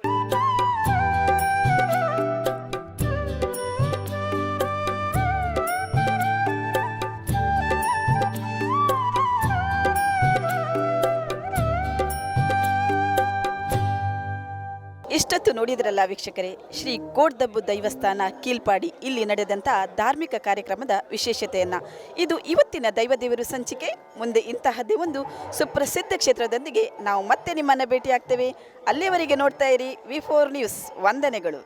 ಇಷ್ಟೊತ್ತು ನೋಡಿದ್ರಲ್ಲ ವೀಕ್ಷಕರೇ, ಶ್ರೀ ಕೋಡ್ದಬ್ಬು ದೈವಸ್ಥಾನ ಕೀಲ್ಪಾಡಿ ಇಲ್ಲಿ ನಡೆದಂಥ ಧಾರ್ಮಿಕ ಕಾರ್ಯಕ್ರಮದ ವಿಶೇಷತೆಯನ್ನು. ಇದು ಇವತ್ತಿನ ದೈವದೇವರು ಸಂಚಿಕೆ. ಮುಂದೆ ಇಂತಹದ್ದೇ ಒಂದು ಸುಪ್ರಸಿದ್ಧ ಕ್ಷೇತ್ರದೊಂದಿಗೆ ನಾವು ಮತ್ತೆ ನಿಮ್ಮನ್ನು ಭೇಟಿಯಾಗ್ತೇವೆ. ಅಲ್ಲಿಯವರೆಗೆ ನೋಡ್ತಾ ಇರಿ V4 ನ್ಯೂಸ್. ವಂದನೆಗಳು.